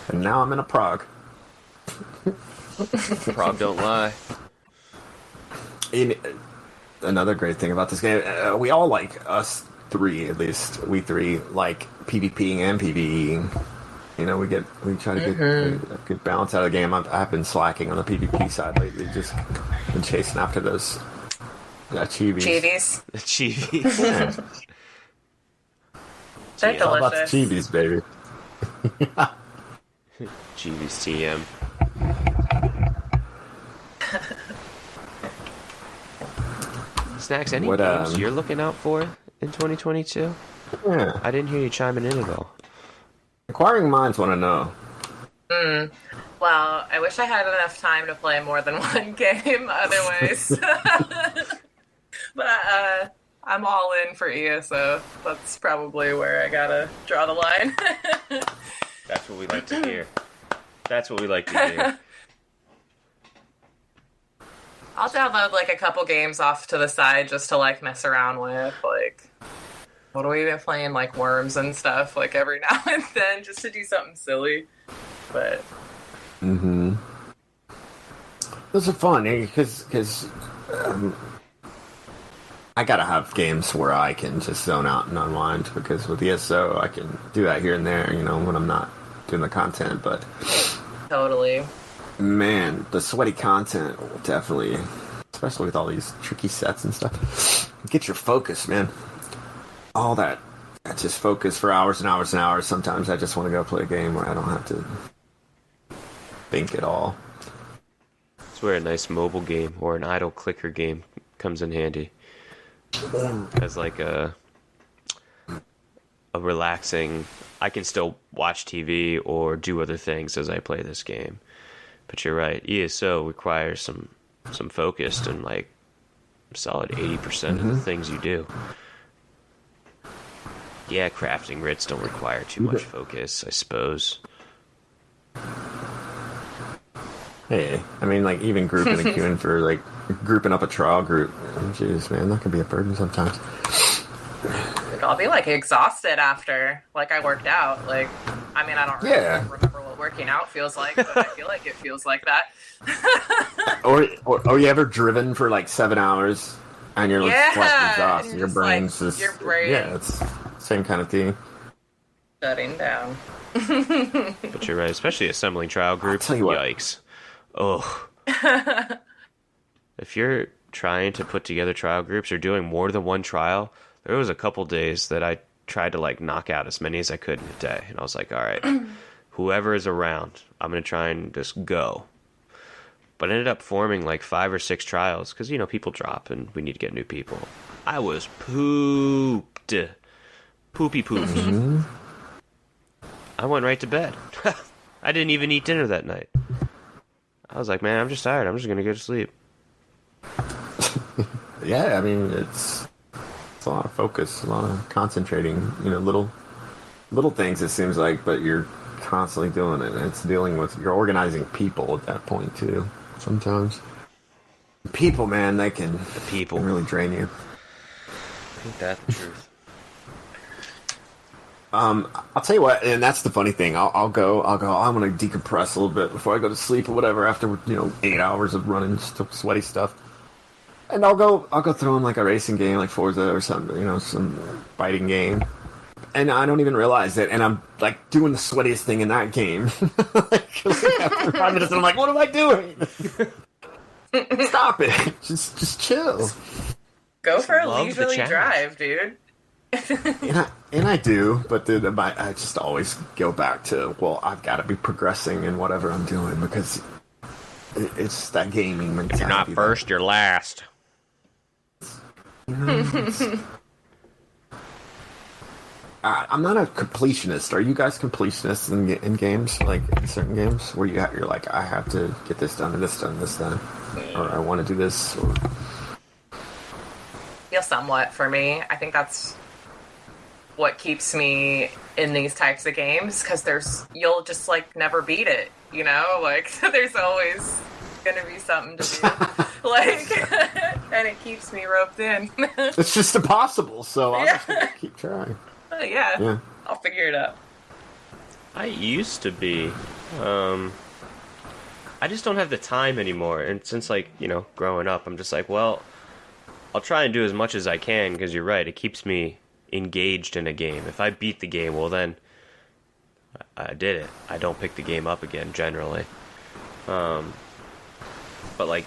Speaker 1: And now I'm in a Prague.
Speaker 2: Prague don't lie.
Speaker 1: Another great thing about this game, we all like, us three at least, we three like PvPing and PvEing. You know, we try to get a good balance out of the game. I've been slacking on the PvP side lately, just been chasing after those chivis.
Speaker 2: The chivis.
Speaker 1: Yeah.
Speaker 3: They're
Speaker 1: All about the
Speaker 3: delicious.
Speaker 1: chivis, baby.
Speaker 2: Chivis TM. Snacks, any games you're looking out for in 2022?
Speaker 1: Yeah.
Speaker 2: I didn't hear you chiming in at all.
Speaker 1: Inquiring minds want to know.
Speaker 3: Well, I wish I had enough time to play more than one game otherwise. But I'm all in for ESO. That's probably where I gotta draw the line.
Speaker 2: That's what we like to hear. That's what we like to hear.
Speaker 3: I'll download like a couple games off to the side just to like mess around with. Like, what have we been playing? Like Worms and stuff. Like every now and then, just to do something silly. But
Speaker 1: Those are fun because I gotta have games where I can just zone out and unwind. Because with ESO, I can do that here and there. You know, when I'm not doing the content, but
Speaker 3: totally.
Speaker 1: man, the sweaty content will definitely, especially with all these tricky sets and stuff, get your focus, man. All that, I just focus for hours and hours and hours. Sometimes I just want to go play a game where I don't have to think at all.
Speaker 2: That's where a nice mobile game or an idle clicker game comes in handy. As like a relaxing, I can still watch TV or do other things as I play this game. But you're right, ESO requires some focus and like solid 80% of the things you do. Yeah, crafting writs don't require too much focus, I suppose.
Speaker 1: Hey, I mean, like, even grouping and queuing for, like, grouping up a trial group. Jeez, man, that can be a burden sometimes.
Speaker 3: I'll be like exhausted after. Like I worked out. Like, I mean, I don't really remember what working out feels like, but I feel like it feels like that.
Speaker 1: or you ever driven for, like, 7 hours and you're, like, sweating exhausted? Your brain's
Speaker 3: like,
Speaker 1: just...
Speaker 3: Your brain...
Speaker 1: Yeah, it's same kind of thing.
Speaker 3: Shutting down.
Speaker 2: But you're right, especially assembling trial groups.
Speaker 1: I'll tell you what.
Speaker 2: Yikes. Oh. If you're trying to put together trial groups or doing more than one trial, there was a couple days that I tried to like knock out as many as I could in a day. And I was like, all right, whoever is around, I'm going to try and just go. But I ended up forming like 5 or 6 trials because, you know, people drop and we need to get new people. I was pooped. Poopy pooped.
Speaker 1: Mm-hmm.
Speaker 2: I went right to bed. I didn't even eat dinner that night. I was like, man, I'm just tired. I'm just going to go to sleep.
Speaker 1: Yeah, I mean, it's a lot of focus, a lot of concentrating, you know, little things it seems like, but you're constantly doing it. And it's dealing with, you're organizing people at that point too, sometimes. People, man, they can really drain you.
Speaker 2: Ain't that the truth?
Speaker 1: I'll tell you what, and that's the funny thing. I'll go. I'm gonna decompress a little bit before I go to sleep or whatever. After 8 hours of running sweaty stuff, and I'll go throw in like a racing game like Forza or something, some fighting game, and I don't even realize it. And I'm like doing the sweatiest thing in that game. like after 5 minutes, I'm like, what am I doing? Stop it! Just chill.
Speaker 3: Go for a
Speaker 2: Love the
Speaker 3: leisurely
Speaker 2: challenge.
Speaker 3: drive, dude.
Speaker 1: And I do, but then I just always go back to, well, I've got to be progressing in whatever I'm doing because it's that gaming mentality.
Speaker 2: If you're not first, you're last.
Speaker 1: I'm not a completionist. Are you guys completionists in games, like in certain games, where you're like, I have to get this done and this done, this done, or I want to do this? Or...
Speaker 3: Feel somewhat for me. I think that's what keeps me in these types of games, because you'll just like never beat it, like there's always gonna be something to do, like, and it keeps me roped in.
Speaker 1: It's just impossible, so I'm just gonna keep trying.
Speaker 3: Yeah, I'll figure it out.
Speaker 2: I used to be. I just don't have the time anymore. And since, like, you know, growing up, I'm just like, well, I'll try and do as much as I can, because you're right, it keeps me engaged in a game. If I beat the game, well then, I did it. I don't pick the game up again, generally. But, like,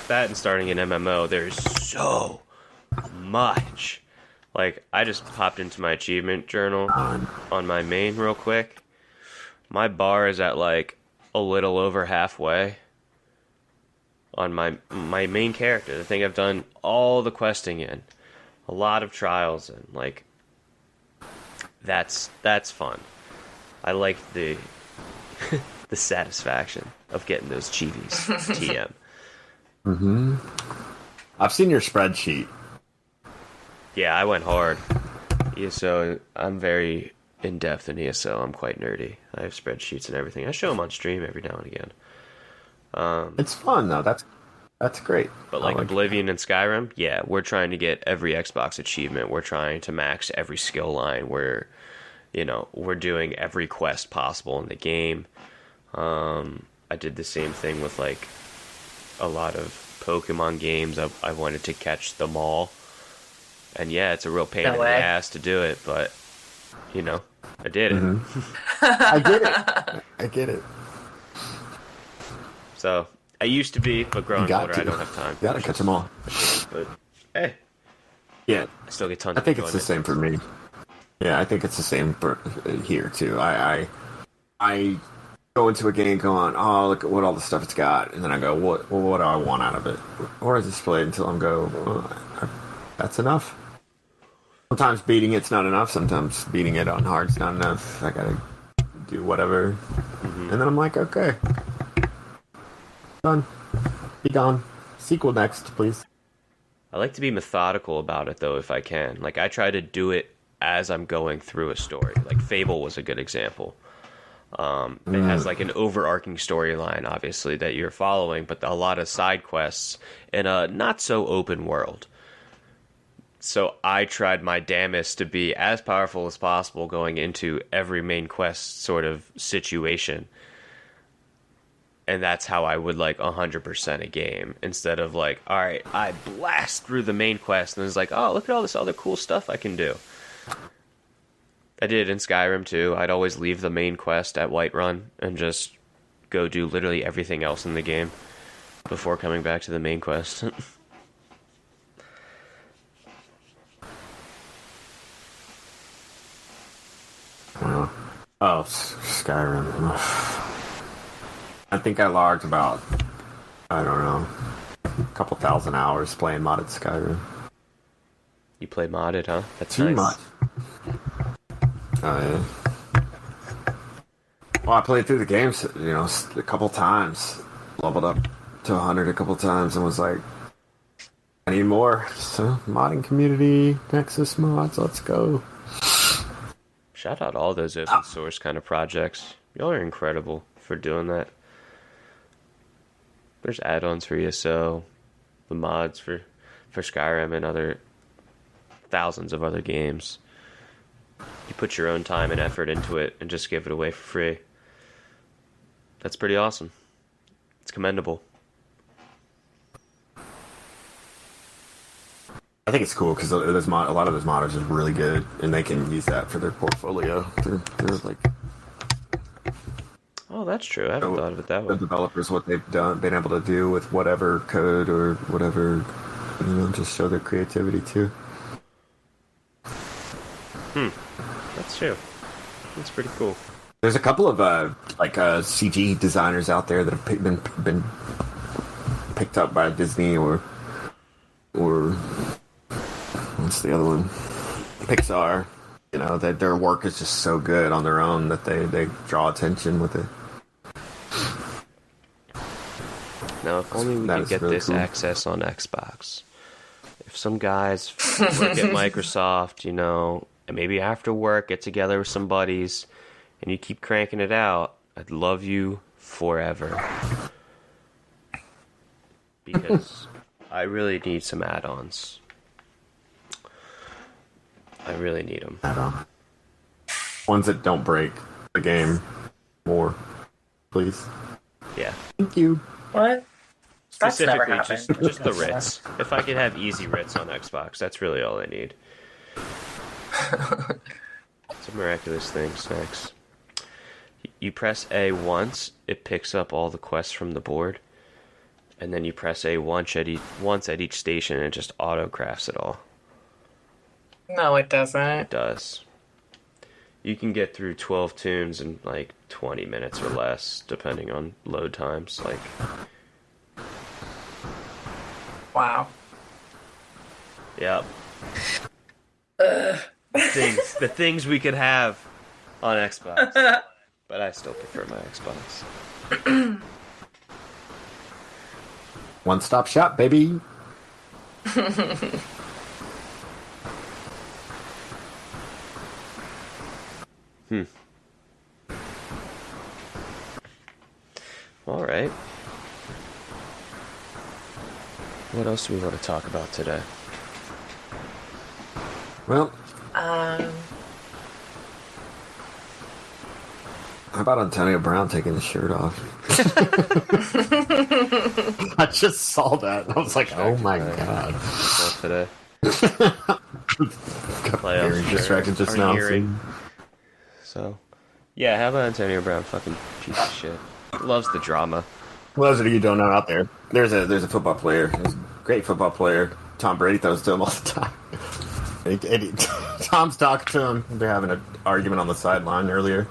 Speaker 2: that and starting an MMO, there's so much. Like, I just popped into my achievement journal on my main real quick. My bar is at, like, a little over halfway on my main character. The thing I've done all the questing in, a lot of trials in. Like, that's fun. I like the the satisfaction of getting those chivis. TM.
Speaker 1: Mm-hmm. I've seen your spreadsheet.
Speaker 2: Yeah, I went hard. ESO, I'm very in-depth in ESO. I'm quite nerdy. I have spreadsheets and everything. I show them on stream every now and again.
Speaker 1: It's fun, though. That's great.
Speaker 2: But like Oblivion and Skyrim, yeah, we're trying to get every Xbox achievement. We're trying to max every skill line. We're doing every quest possible in the game. I did the same thing with, like, a lot of Pokemon games. I wanted to catch them all. And yeah, it's a real pain in the ass to do it, but, you know, I did it.
Speaker 1: Mm-hmm. I get it.
Speaker 2: So, I used to be, but growing older, I don't have time.
Speaker 1: You gotta catch them all.
Speaker 2: But, hey.
Speaker 1: Yeah.
Speaker 2: I still get tons of
Speaker 1: enjoyment. I think it's the same for me. Yeah, I think it's the same for here, too. I go into a game going, oh, look at what all the stuff it's got, and then I go, what do I want out of it? Or I just play it until I'm that's enough. Sometimes beating it's not enough. Sometimes beating it on hard's not enough. I gotta do whatever. Mm-hmm. And then I'm like, okay. Done. Be gone. Sequel next, please.
Speaker 2: I like to be methodical about it, though, if I can. Like, I try to do it as I'm going through a story. Like, Fable was a good example. It has, like, an overarching storyline, obviously, that you're following, but a lot of side quests in a not-so-open world. So I tried my damnedest to be as powerful as possible going into every main quest sort of situation. And that's how I would, like, 100% a game. Instead of, like, alright, I blast through the main quest, and it's like, oh, look at all this other cool stuff I can do. I did it in Skyrim, too. I'd always leave the main quest at Whiterun and just go do literally everything else in the game before coming back to the main quest.
Speaker 1: Oh, Skyrim. I think I logged about, I don't know, a couple thousand hours playing modded Skyrim.
Speaker 2: You play modded, huh? That's
Speaker 1: too
Speaker 2: nice.
Speaker 1: Much. Oh, yeah. Well, I played through the games, a couple times. Leveled up to 100 a couple times and was like, I need more. So, modding community, Nexus mods, let's go.
Speaker 2: Shout out all those open source kind of projects. Y'all are incredible for doing that. There's add-ons for ESO, the mods for Skyrim and other thousands of other games. You put your own time and effort into it and just give it away for free. That's pretty awesome. It's commendable.
Speaker 1: I think it's cool because a lot of those modders are really good, and they can use that for their portfolio. They're like,
Speaker 2: oh, that's true. I haven't thought of it that way.
Speaker 1: The developers, what they've been able to do with whatever code or whatever, just show their creativity too.
Speaker 2: That's true. That's pretty cool.
Speaker 1: There's a couple of CG designers out there that have been picked up by Disney or what's the other one? Pixar. That their work is just so good on their own that they draw attention with it.
Speaker 2: Now, if only we could get really this cool access on Xbox. If some guys work at Microsoft, and maybe after work get together with some buddies, and you keep cranking it out, I'd love you forever. Because I really need some add-ons. I really need them.
Speaker 1: Add-on. Ones that don't break the game more, please.
Speaker 2: Yeah.
Speaker 1: Thank you.
Speaker 3: What? That's never
Speaker 2: Specifically,
Speaker 3: happened.
Speaker 2: just the writs. If I could have easy writs on Xbox, that's really all I need. It's a miraculous thing, Snacks. You press A once, it picks up all the quests from the board, and then you press A once at each station, and it just auto-crafts it all.
Speaker 3: No, it doesn't.
Speaker 2: It does. You can get through 12 tunes in like 20 minutes or less, depending on load times. Like,
Speaker 3: Wow.
Speaker 2: yep. The things we could have on Xbox, but I still prefer my Xbox.
Speaker 1: One-stop shop, baby.
Speaker 2: All right. What else do we want to talk about today?
Speaker 1: Well,
Speaker 3: Um,
Speaker 1: how about Antonio Brown taking his shirt off? I just saw that. I was like, oh my god.
Speaker 2: Not today.
Speaker 1: Very distracted just now.
Speaker 2: So, yeah, how about Antonio Brown? Fucking piece of shit. Loves the drama.
Speaker 1: For those of you who don't know out there, there's a football player. He's a great football player. Tom Brady throws to him all the time. Tom's talking to him. They're having an argument on the sideline earlier.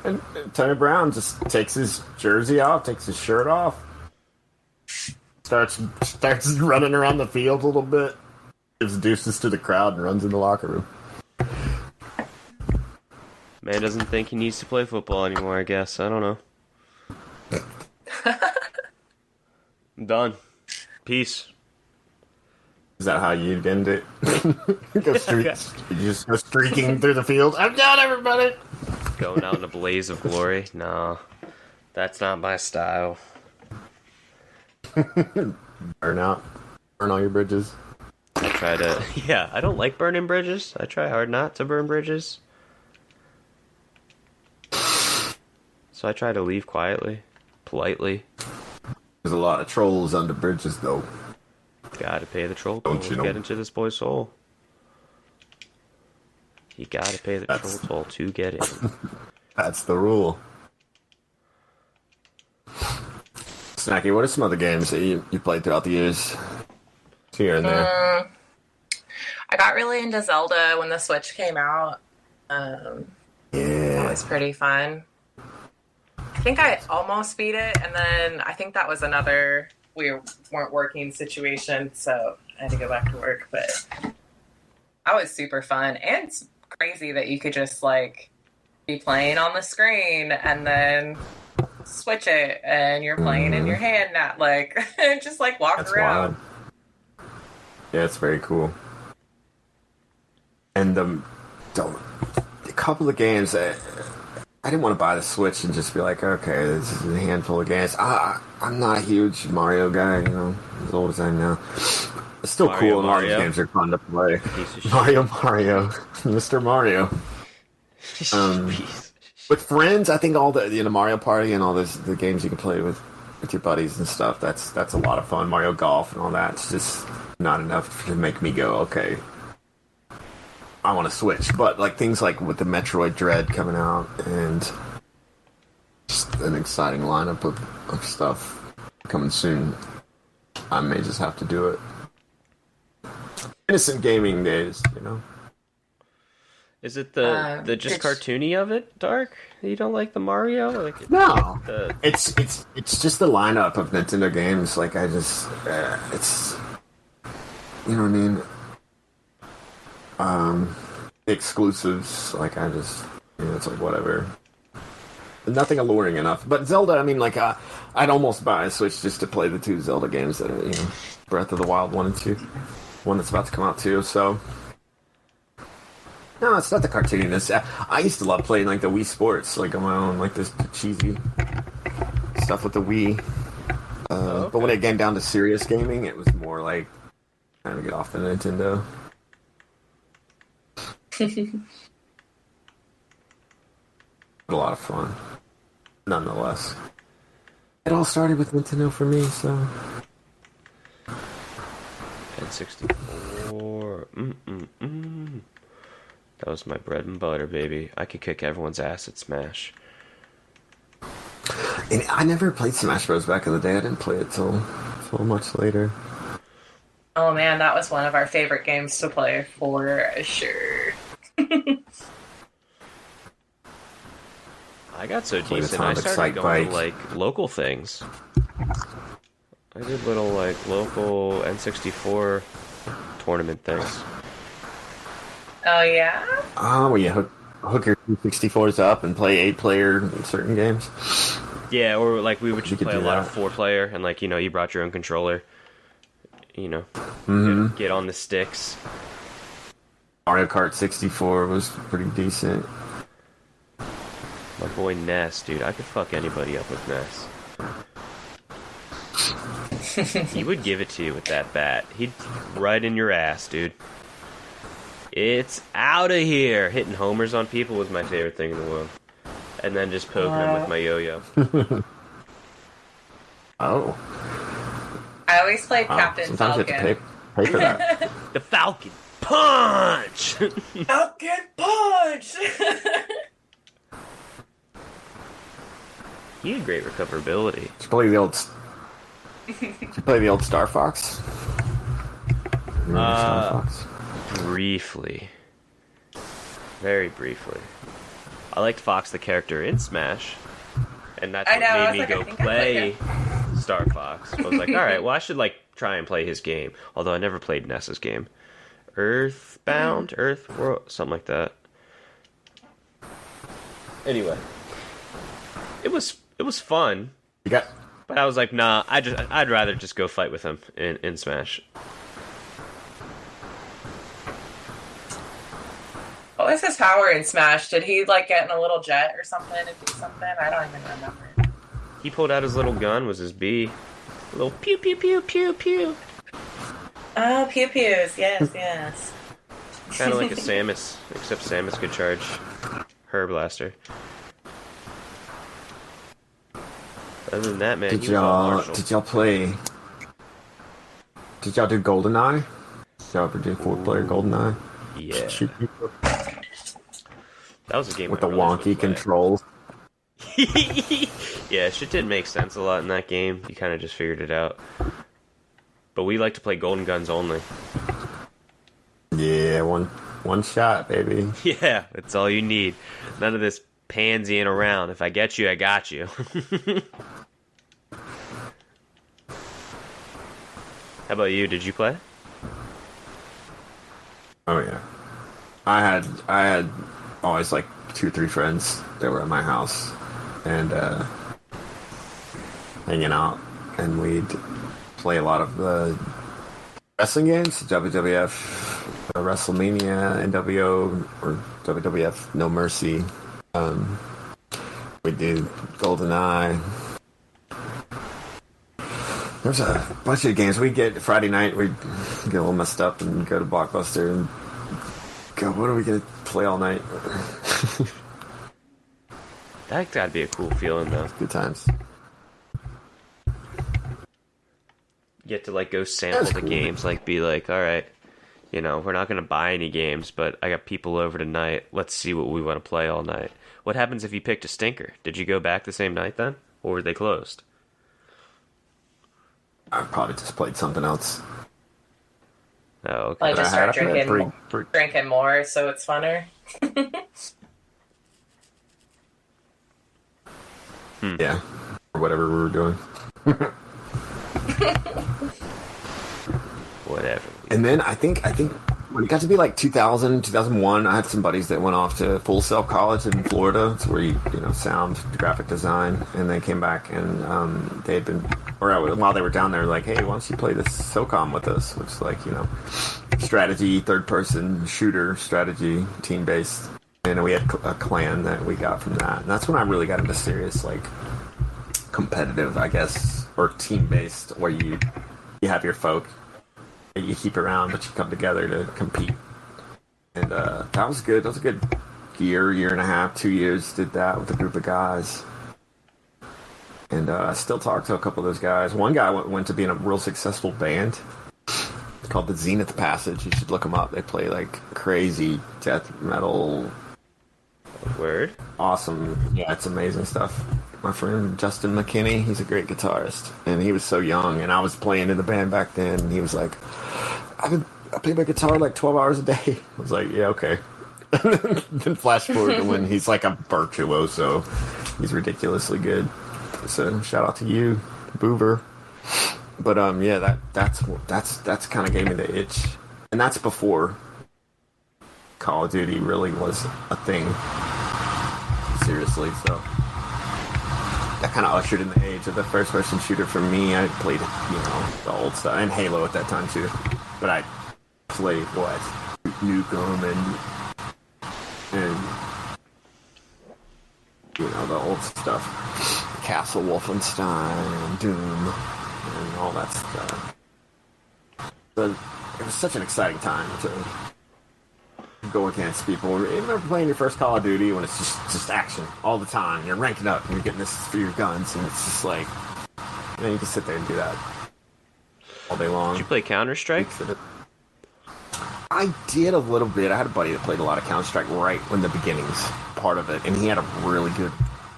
Speaker 1: And Antonio Brown just takes his jersey off, takes his shirt off, starts running around the field a little bit, gives deuces to the crowd, and runs in the locker room.
Speaker 2: Man doesn't think he needs to play football anymore, I guess. I don't know. I'm done. Peace.
Speaker 1: Is that how you'd end it? You just go streaking through the field. I'm done, everybody!
Speaker 2: Going out in a blaze of glory? No. That's not my style.
Speaker 1: Burn out. Burn all your bridges.
Speaker 2: I try to... Yeah, I don't like burning bridges. I try hard not to burn bridges. So I try to leave quietly. Politely.
Speaker 1: There's a lot of trolls under bridges, though.
Speaker 2: Gotta pay the troll
Speaker 1: Don't
Speaker 2: toll
Speaker 1: you
Speaker 2: to
Speaker 1: know?
Speaker 2: get into this boy's soul. You gotta pay the troll toll to get in.
Speaker 1: That's the rule. Snacky, what are some other games that you played throughout the years? Here and there.
Speaker 3: I got really into Zelda when the Switch came out. It
Speaker 1: Yeah.
Speaker 3: was pretty fun. I think I almost beat it, and then I think that was another we weren't working situation, so I had to go back to work. But that was super fun, and it's crazy that you could just like be playing on the screen and then switch it, and you're playing in your hand, not like just like walk
Speaker 1: That's
Speaker 3: around.
Speaker 1: wild. Yeah, it's very cool. And a couple of games that I didn't want to buy the Switch and just be like, okay, this is a handful of games. I'm not a huge Mario guy, you know, as old as I am now. It's still cool, and all these games are fun to play. Mario, Mr. Mario. With friends, I think all the Mario Party and all the games you can play with your buddies and stuff, that's a lot of fun. Mario Golf and all that, it's just not enough to make me go, okay, I want to switch. But like things like with the Metroid Dread coming out and just an exciting lineup of stuff coming soon, I may just have to do it. Innocent gaming days, you know.
Speaker 2: Is it the just cartoony of it, Dark? You don't like the Mario? Like
Speaker 1: No,
Speaker 2: the...
Speaker 1: it's just the lineup of Nintendo games. Like I just, it's, you know what I mean. Exclusives. Like I just, you know, it's like whatever. Nothing alluring enough. But Zelda, I mean, like I'd almost buy a Switch just to play the two Zelda games that are, you know, Breath of the Wild 1 and 2, one that's about to come out too. So. No, it's not the cartooniness. I used to love playing like the Wii Sports, like on my own, like this cheesy stuff with the Wii.
Speaker 2: Okay.
Speaker 1: But when it came down to serious gaming, it was more like trying to get off the Nintendo. a lot of fun. Nonetheless. It all started with Nintendo for me, so...
Speaker 2: N64. That was my bread and butter, baby. I could kick everyone's ass at Smash.
Speaker 1: And I never played Smash Bros. Back in the day. I didn't play it till much later.
Speaker 3: Oh man, that was one of our favorite games to play for sure.
Speaker 2: I got so decent, I started going to, like, local things. I did little, like, local N64 tournament things.
Speaker 3: Oh, yeah?
Speaker 1: Oh, well, you hook your 264s up and play 8-player in certain games?
Speaker 2: Yeah, or, like, we would just play a lot of 4-player, and, like, you know, you brought your own controller. You know, get on the sticks.
Speaker 1: Mario Kart 64 was pretty decent.
Speaker 2: My boy Ness, dude, I could fuck anybody up with Ness. He would give it to you with that bat. He'd right in your ass, dude. It's out of here. Hitting homers on people was my favorite thing in the world. And then just poking them with my yo-yo.
Speaker 1: Oh.
Speaker 3: I always played Captain
Speaker 1: Falcon.
Speaker 3: Falcon.
Speaker 1: You have to pay for that.
Speaker 2: The Falcon Punch!
Speaker 3: Falcon Punch!
Speaker 2: He had great recoverability.
Speaker 1: Did you play the old Star Fox? Star Fox?
Speaker 2: Briefly. Very briefly. I liked Fox the character in Smash. And that's what made me go play Star Fox. I was like, alright, well I should like try and play his game. Although I never played Ness's game. Earthbound? Earthworld? Something like that. Anyway. It was fun.
Speaker 1: But
Speaker 2: I was like, nah, I'd rather just go fight with him in Smash.
Speaker 3: What was his power in Smash? Did he like get in a little jet or something and do something? I don't even remember.
Speaker 2: He pulled out his little gun, was his B. A little pew pew pew pew pew.
Speaker 3: Oh, pew pews, yes, yes.
Speaker 2: Kind of like a Samus, except Samus could charge her blaster. Other than that, man,
Speaker 1: did y'all do GoldenEye? Did y'all ever do 4-player GoldenEye?
Speaker 2: Yeah.
Speaker 1: Shoot people
Speaker 2: That was a game
Speaker 1: with the wonky controls.
Speaker 2: Yeah, shit didn't make sense a lot in that game. You kind of just figured it out. But we like to play Golden Guns only.
Speaker 1: Yeah, one shot, baby.
Speaker 2: Yeah, that's all you need. None of this pansying around. If I get you, I got you. How about you? Did you play?
Speaker 1: Oh yeah, I had always like 2 or 3 friends that were at my house and hanging out, and we'd play a lot of the wrestling games, WWF, WrestleMania, NWO, or WWF No Mercy. We did GoldenEye. There's a bunch of games. We get Friday night, we'd get a little messed up and go to Blockbuster and go, what are we going to play all night?
Speaker 2: That gotta be a cool feeling, though.
Speaker 1: Good times.
Speaker 2: Get to, like, go sample the games, like, be like, alright, you know, we're not gonna buy any games, but I got people over tonight. Let's see what we want to play all night. What happens if you picked a stinker? Did you go back the same night then? Or were they closed?
Speaker 1: I probably just played something else.
Speaker 2: Oh, okay.
Speaker 3: I just start drinking more, so it's funner.
Speaker 1: Yeah, or whatever we were doing.
Speaker 2: Whatever.
Speaker 1: And then I think when it got to be like 2000, 2001, I had some buddies that went off to Full Sail College in Florida. It's where you sound, graphic design, and they came back and they had been, or while they were down there, like, hey, why don't you play this SOCOM with us, which is like, strategy, third-person shooter strategy, team-based. And we had a clan that we got from that. And that's when I really got into serious, like, competitive, I guess, or team-based, where you have your folk that you keep around, but you come together to compete. And that was good. That was a good year and a half, 2 years, did that with a group of guys. And I still talk to a couple of those guys. One guy went to be in a real successful band. It's called the Zenith Passage. You should look them up. They play like crazy death metal.
Speaker 2: Word?
Speaker 1: Awesome. Yeah, it's amazing stuff. My friend Justin McKinney, he's a great guitarist. And he was so young, and I was playing in the band back then, and he was like, I play my guitar like 12 hours a day. I was like, yeah, okay. Then flash forward to when he's like a virtuoso. He's ridiculously good. So shout out to you, Boover. But yeah, that's kind of gave me the itch, and that's before Call of Duty really was a thing. Seriously, so that kind of ushered in the age of the first-person shooter for me. I played, the old stuff, and Halo at that time too. But I played Nukem and the old stuff. Castle Wolfenstein and Doom and all that stuff. But it was such an exciting time to go against people. Even playing your first Call of Duty when it's just action all the time. You're ranking up and you're getting this for your guns, and it's just like, you can sit there and do that all day long.
Speaker 2: Did you play Counter-Strike?
Speaker 1: I did a little bit. I had a buddy that played a lot of Counter-Strike right when the beginnings part of it, and he had a really good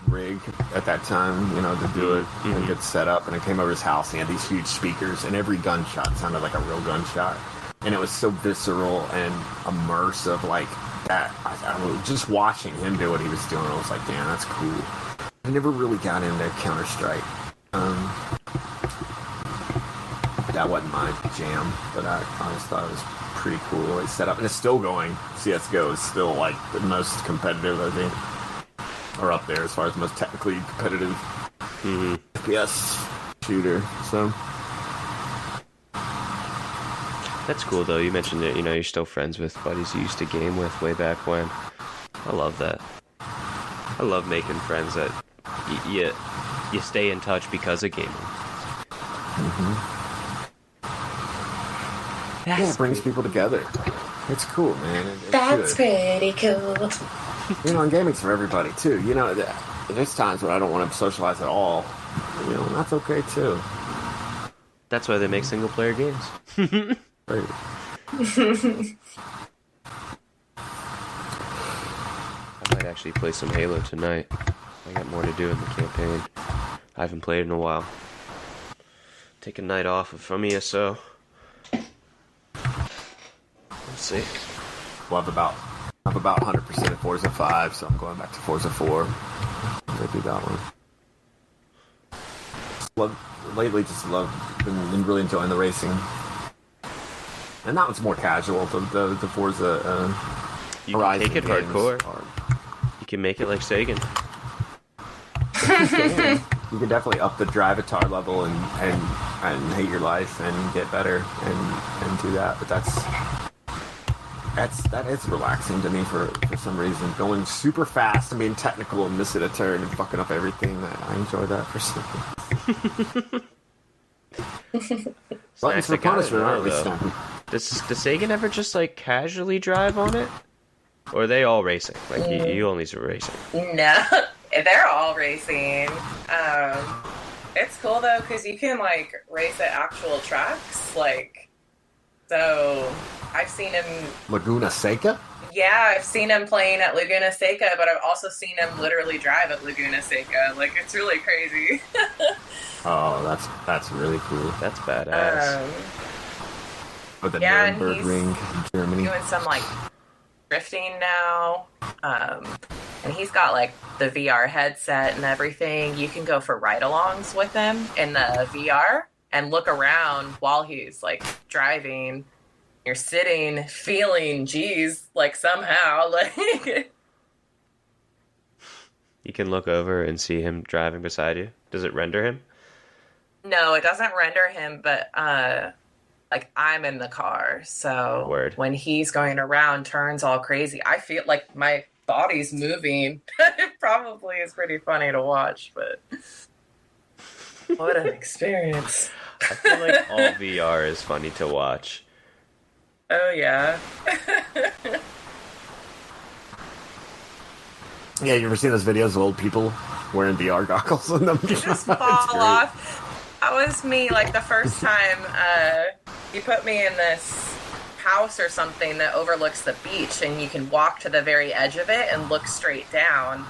Speaker 1: rig at that time, to do it and get set up. And I came over his house, and he had these huge speakers, and every gunshot sounded like a real gunshot. And it was so visceral and immersive, like that. I don't know, just watching him do what he was doing, I was like, damn, that's cool. I never really got into Counter-Strike. That wasn't my jam, but I just thought it was pretty cool. It's set up, and it's still going. CSGO is still like the most competitive, I think, or up there as far as most technically competitive FPS shooter. So
Speaker 2: that's cool, though. You mentioned that you're still friends with buddies you used to game with way back when. I love that. I love making friends that you stay in touch because of gaming.
Speaker 1: Yeah, it brings people together. It's cool, man.
Speaker 3: That's pretty cool.
Speaker 1: And gaming's for everybody, too. There's times when I don't want to socialize at all. And that's okay, too.
Speaker 2: That's why they make single-player games.
Speaker 1: Right.
Speaker 2: I might actually play some Halo tonight. I got more to do in the campaign. I haven't played in a while. Take a night off from ESO. Let's see.
Speaker 1: Well, I'm about 100% of Forza 5, so I'm going back to Forza 4. I'm going to do that one. Been really enjoying the racing. And that one's more casual, the Forza
Speaker 2: you
Speaker 1: Horizon
Speaker 2: can take it
Speaker 1: games
Speaker 2: hardcore.
Speaker 1: are-
Speaker 2: You can make it like Sagan.
Speaker 1: You can definitely up the drivatar level and hate your life and get better and do that. But that is relaxing to me for some reason. Going super fast and being technical and missing a turn and fucking up everything. I enjoy that for some reason. Buttons for punishment, aren't we, Snacky?
Speaker 2: Does Sagan ever just casually drive on it? Or are they all racing? You only are racing.
Speaker 3: No, they're all racing. It's cool though because you can race at actual tracks. So I've seen him.
Speaker 1: Laguna Seca?
Speaker 3: Yeah, I've seen him playing at Laguna Seca, but I've also seen him literally drive at Laguna Seca. It's really crazy.
Speaker 1: Oh, that's really cool.
Speaker 2: That's badass.
Speaker 1: The
Speaker 3: yeah,
Speaker 1: Nuremberg
Speaker 3: and
Speaker 1: Ring in Germany.
Speaker 3: Doing some drifting now. And he's got the VR headset and everything. You can go for ride-alongs with him in the VR and look around while he's driving. You're sitting, feeling, somehow
Speaker 2: You can look over and see him driving beside you. Does it render him?
Speaker 3: No, it doesn't render him, but I'm in the car, so
Speaker 2: Word.
Speaker 3: When he's going around turns all crazy, I feel like my body's moving. It probably is pretty funny to watch, but what an experience.
Speaker 2: I feel like all VR is funny to watch.
Speaker 3: Oh yeah.
Speaker 1: Yeah, you ever seen those videos of old people wearing VR goggles in them?
Speaker 3: Just fall off. That was me, like, the first time you put me in this house or something that overlooks the beach, and you can walk to the very edge of it and look straight down.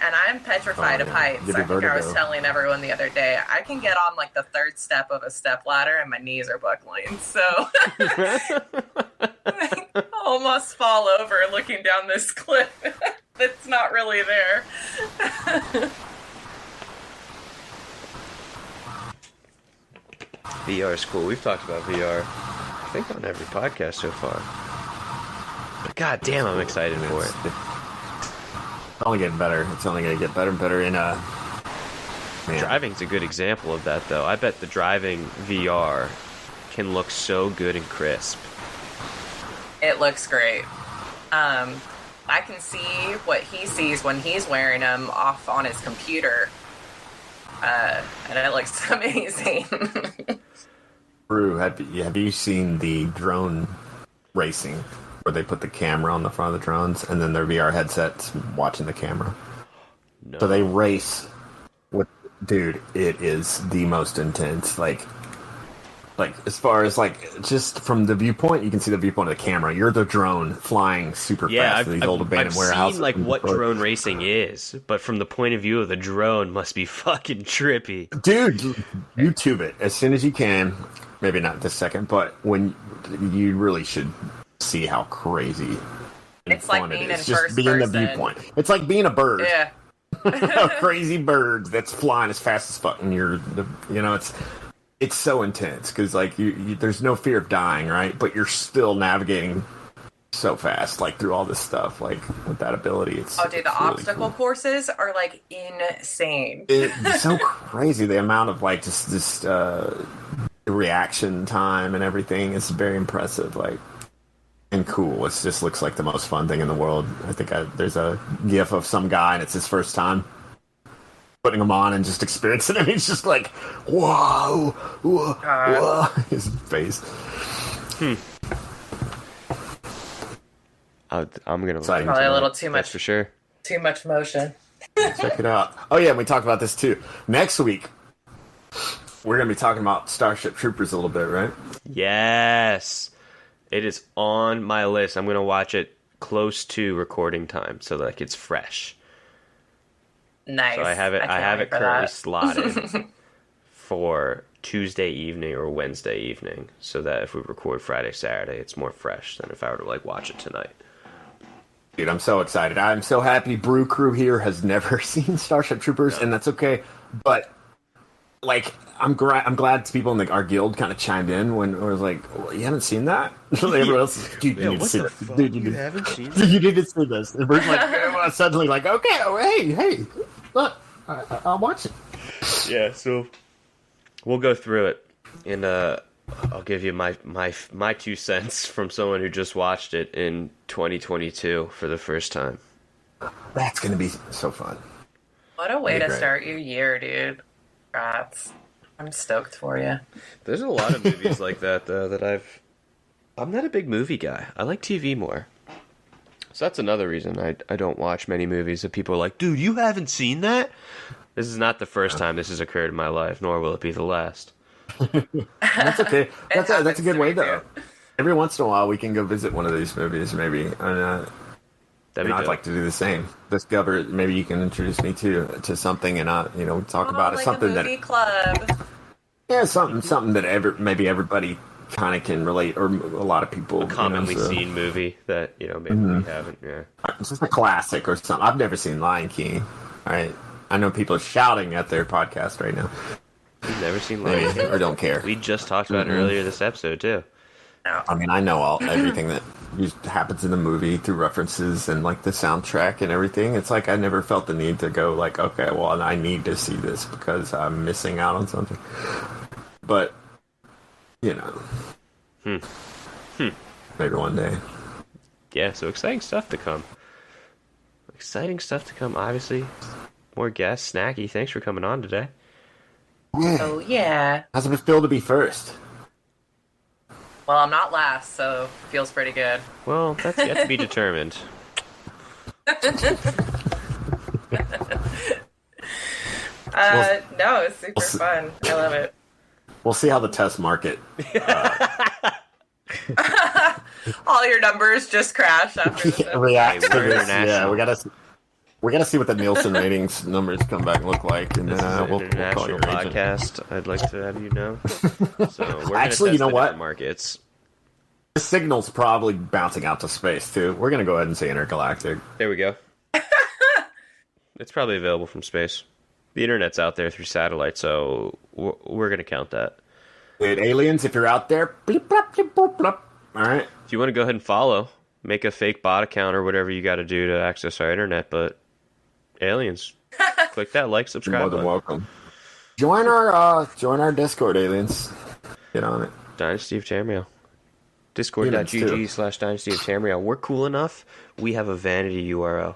Speaker 3: And I'm petrified of heights. I think I was telling everyone the other day, I can get on, like, the third step of a step ladder and my knees are buckling. So I almost fall over looking down this cliff that's not really there.
Speaker 2: VR is cool. We've talked about VR, I think, on every podcast so far. But god damn, I'm excited for it.
Speaker 1: It's only getting better. It's only going to get better and better.
Speaker 2: Driving's a good example of that, though. I bet the driving VR can look so good and crisp.
Speaker 3: It looks great. I can see what he sees when he's wearing them off on his computer. And it looks amazing.
Speaker 1: Brew, have you seen the drone racing where they put the camera on the front of the drones and then their VR headsets watching the camera?
Speaker 2: No.
Speaker 1: So they race with, dude, it is the most intense. Like as far as just from the viewpoint, you can see the viewpoint of the camera. You're the drone flying super fast to these old abandoned warehouses.
Speaker 2: I've seen what drone racing is, but from the point of view of the drone, must be fucking trippy.
Speaker 1: Dude, YouTube it as soon as you can. Maybe not this second, but when you really should see how crazy.
Speaker 3: It's like being in
Speaker 1: just
Speaker 3: first
Speaker 1: being
Speaker 3: person.
Speaker 1: the viewpoint. It's like being a bird.
Speaker 3: Yeah.
Speaker 1: A crazy bird that's flying as fast as fuck, and it's so intense because there's no fear of dying, right? But you're still navigating so fast, through all this stuff, with that ability. It's
Speaker 3: the
Speaker 1: really
Speaker 3: obstacle
Speaker 1: cool.
Speaker 3: courses are insane.
Speaker 1: It's so crazy. The amount of just reaction time and everything is very impressive. And cool. It just looks like the most fun thing in the world. I think there's a gif of some guy and it's his first time putting them on and just experiencing it. He's just like, whoa, whoa. His face.
Speaker 2: I'm gonna
Speaker 3: probably a little too much
Speaker 2: for sure.
Speaker 3: Too much motion.
Speaker 1: Check it out. Oh yeah, we talked about this too. Next week we're gonna be talking about Starship Troopers a little bit, right?
Speaker 2: Yes. It is on my list. I'm going to watch it close to recording time so that it's fresh.
Speaker 3: Nice.
Speaker 2: So I have it currently slotted for Tuesday evening or Wednesday evening so that if we record Friday, Saturday, it's more fresh than if I were to watch it tonight.
Speaker 1: Dude, I'm so excited. I'm so happy DarkBrue here has never seen Starship Troopers, and that's okay. But I'm glad people in our guild kind of chimed in when it was like, well, you haven't seen that? Everyone else is, dude, you need to see this. Dude, you haven't seen this? You need to see this. And we're suddenly okay, hey, look, I'll watch it.
Speaker 2: Yeah, so we'll go through it, and I'll give you my 2 cents from someone who just watched it in 2022 for the first time.
Speaker 1: That's going to be so fun.
Speaker 3: What a way to start your year, dude. Congrats. I'm stoked for you.
Speaker 2: There's a lot of movies like that, though, that I'm not a big movie guy. I like TV more. So that's another reason I don't watch many movies that people are like, dude, you haven't seen that? This is not the first time this has occurred in my life, nor will it be the last.
Speaker 1: That's okay. That's a good way, though. Every once in a while, we can go visit one of these movies, maybe. And I'd like to do the same. Discover, maybe you can introduce me to something, and talk about it. Something
Speaker 3: a movie club.
Speaker 1: Yeah, something that maybe everybody kind of can relate, or a lot of people.
Speaker 2: A commonly seen movie that maybe we haven't. Yeah,
Speaker 1: it's just a classic or something. I've never seen Lion King. Right, I know people are shouting at their podcast right now.
Speaker 2: You've never seen Lion King,
Speaker 1: or don't care.
Speaker 2: We just talked about it earlier this episode too.
Speaker 1: I mean, I know everything that happens in the movie through references and the soundtrack and everything. It's I never felt the need to go okay, well, I need to see this because I'm missing out on something. But maybe one day.
Speaker 2: Yeah, so exciting stuff to come. Obviously, more guests. Snacky, thanks for coming on today.
Speaker 1: Yeah.
Speaker 3: Oh yeah.
Speaker 1: How's it feel to be first?
Speaker 3: Well, I'm not last, so it feels pretty good.
Speaker 2: Well, that's yet to be determined.
Speaker 3: No, it's super fun. I love it.
Speaker 1: We'll see how the test market.
Speaker 3: All your numbers just crash after this.
Speaker 1: Reacts to
Speaker 2: We're
Speaker 1: this.
Speaker 2: international.
Speaker 1: Yeah, we gotta see what the Nielsen ratings numbers come back and look like, and
Speaker 2: This is
Speaker 1: then
Speaker 2: an
Speaker 1: we'll call
Speaker 2: international
Speaker 1: you an agent.
Speaker 2: podcast. I'd like to have you know. So we're gonna
Speaker 1: Actually,
Speaker 2: test
Speaker 1: you know
Speaker 2: the
Speaker 1: what?
Speaker 2: different markets.
Speaker 1: The signal's probably bouncing out to space too. We're gonna go ahead and say intergalactic.
Speaker 2: There we go. It's probably available from space. The internet's out there through satellite, so we're gonna count that.
Speaker 1: Dude, aliens, if you're out there, bleep, blop, bleep, boop, blop. All right.
Speaker 2: If you want to go ahead and follow, make a fake bot account or whatever you got to do to access our internet, but aliens, click that like,
Speaker 1: You're
Speaker 2: subscribe
Speaker 1: more than
Speaker 2: button.
Speaker 1: welcome. Join our Discord, aliens. Get on it.
Speaker 2: Dynasty of Tamriel.
Speaker 1: Humans,
Speaker 2: Discord.gg/Dynasty of Tamriel. We're cool enough. We have a vanity URL.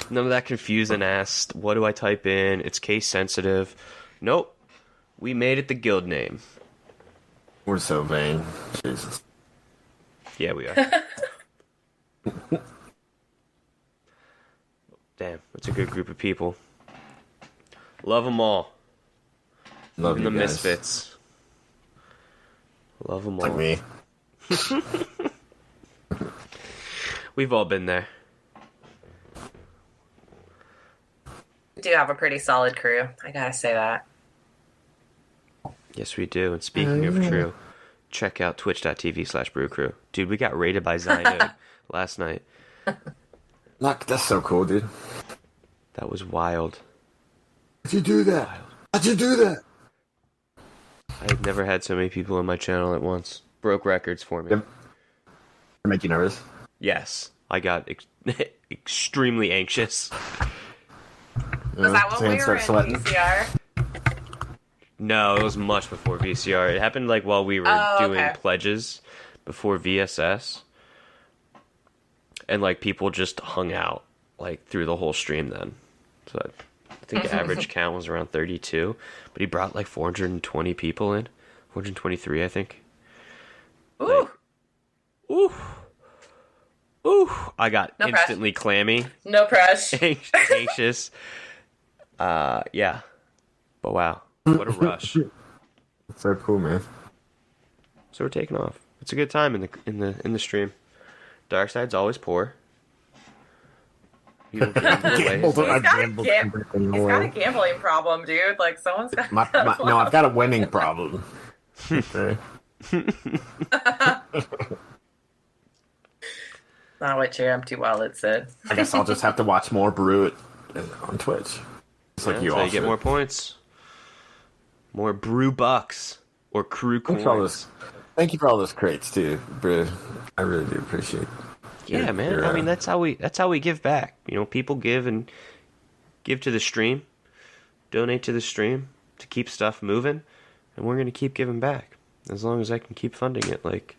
Speaker 2: None of that confusing ass. What do I type in? It's case sensitive. Nope. We made it the guild name.
Speaker 1: We're so vain. Jesus.
Speaker 2: Yeah, we are. Damn, that's a good group of people. Love them all.
Speaker 1: Love
Speaker 2: Even
Speaker 1: you
Speaker 2: the
Speaker 1: guys.
Speaker 2: misfits. Love them all.
Speaker 1: Like me.
Speaker 2: We've all been there.
Speaker 3: We do have a pretty solid crew. I gotta say that.
Speaker 2: Yes, we do. And speaking of true, check out twitch.tv/BrueCru. Dude, we got raided by Zynode last night.
Speaker 1: Look, that's so cool, dude.
Speaker 2: That was wild.
Speaker 1: How'd you do that? How'd you do that?
Speaker 2: I've never had so many people on my channel at once. Broke records for me.
Speaker 1: Yep. Make you nervous?
Speaker 2: Yes, I got extremely anxious.
Speaker 3: Was that when we were in VCR?
Speaker 2: No, it was much before VCR. It happened like while we were doing pledges before VSS. And like people just hung out like through the whole stream then. So I think the average count was around 32, but he brought like 420 people in. 423, I think.
Speaker 3: Ooh.
Speaker 2: Like, ooh. Ooh. I got
Speaker 3: No
Speaker 2: instantly clammy,
Speaker 3: No press.
Speaker 2: anxious. Yeah. But wow. What a rush.
Speaker 1: That's so cool, man.
Speaker 2: So we're taking off. It's a good time in the stream. Dark side's always poor. You don't gamble away.
Speaker 1: Gambled-
Speaker 3: He's
Speaker 1: I've
Speaker 3: got,
Speaker 1: gambled
Speaker 3: he's
Speaker 1: everything
Speaker 3: got
Speaker 1: away.
Speaker 3: a gambling problem, dude. Like, someone's got
Speaker 1: No, I've got a winning problem. Okay.
Speaker 3: Not what your empty wallet said.
Speaker 1: I guess I'll just have to watch more Brew on Twitch. It's like
Speaker 2: Yeah,
Speaker 1: you
Speaker 2: so
Speaker 1: all
Speaker 2: you get
Speaker 1: should.
Speaker 2: more points. More brew bucks. Or crew
Speaker 1: Thank you for all
Speaker 2: coins.
Speaker 1: those- Thank you for all those crates too, Brew. I really do appreciate it.
Speaker 2: Yeah, man.
Speaker 1: You're,
Speaker 2: I mean, that's how we give back. You know, people give to the stream, donate to the stream to keep stuff moving, and we're gonna keep giving back as long as I can keep funding it. Like,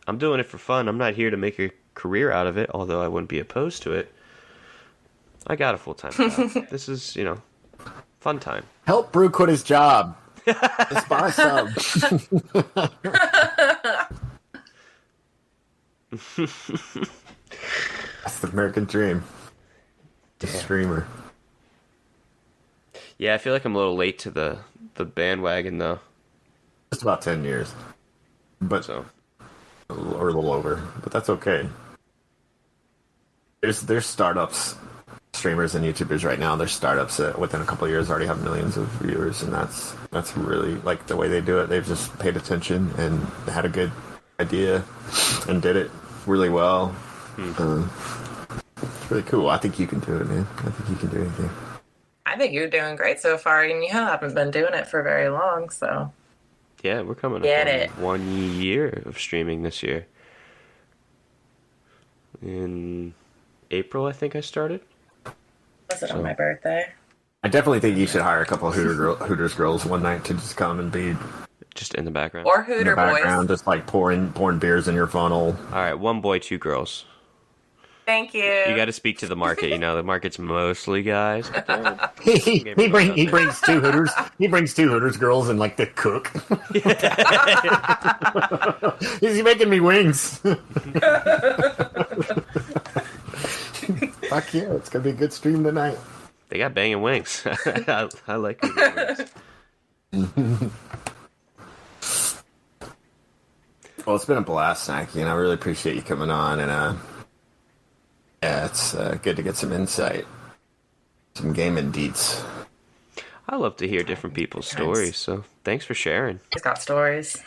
Speaker 2: I'm doing it for fun. I'm not here to make a career out of it, although I wouldn't be opposed to it. I got a full-time job. This is, fun time.
Speaker 1: Help Brew quit his job. Just buy some. That's the American dream. The streamer.
Speaker 2: Yeah, I feel like I'm a little late to the bandwagon though.
Speaker 1: Just about 10 years. But
Speaker 2: So
Speaker 1: or a little over. But that's okay. There's startups, streamers and YouTubers right now. There's startups that within a couple of years already have millions of viewers, and that's really like the way they do it. They've just paid attention and had a good idea and did it really well. It's really cool. I think you can do it, man. I think you can do anything.
Speaker 3: I think you're doing great so far, and you haven't been doing it for very long, so.
Speaker 2: yeah, we're coming
Speaker 3: Get
Speaker 2: up
Speaker 3: it.
Speaker 2: on 1 year of streaming this year. In April, I think I started.
Speaker 3: Was it on my birthday?
Speaker 1: I definitely think you should hire a couple of Hooters girls one night to just come and be in
Speaker 2: Just in the background.
Speaker 3: Or
Speaker 1: the
Speaker 3: Hooter
Speaker 1: background,
Speaker 3: Boys.
Speaker 1: just like pouring beers in your funnel.
Speaker 2: All right, 1 boy, 2 girls.
Speaker 3: Thank you.
Speaker 2: You got to speak to the market. The market's mostly guys. But
Speaker 1: he brings 2 Hooters. He brings 2 Hooters girls and like the cook. Is he making me wings? Fuck yeah! It's gonna be a good stream tonight.
Speaker 2: They got banging wings. I like the wings.
Speaker 1: Well, it's been a blast, Snacky, and I really appreciate you coming on. And yeah, it's good to get some insight, some gaming deets.
Speaker 2: I love to hear different people's stories, so thanks for sharing.
Speaker 3: He's got stories.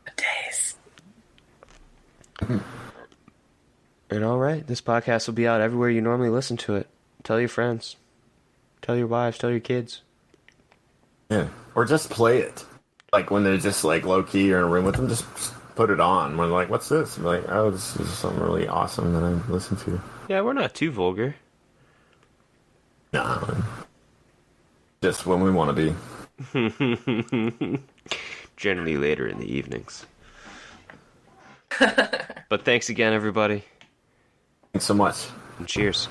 Speaker 3: Good days.
Speaker 2: And all right, this podcast will be out everywhere you normally listen to it. Tell your friends. Tell your wives. Tell your kids.
Speaker 1: Yeah, or just play it. Like when they're just like low key, you're in a room with them, just put it on. We're like, "What's this?" I'm like, "Oh, this is something really awesome that I listen to."
Speaker 2: Yeah, we're not too vulgar.
Speaker 1: No, just when we want to be.
Speaker 2: Generally later in the evenings. But thanks again, everybody.
Speaker 1: Thanks so much.
Speaker 2: And cheers.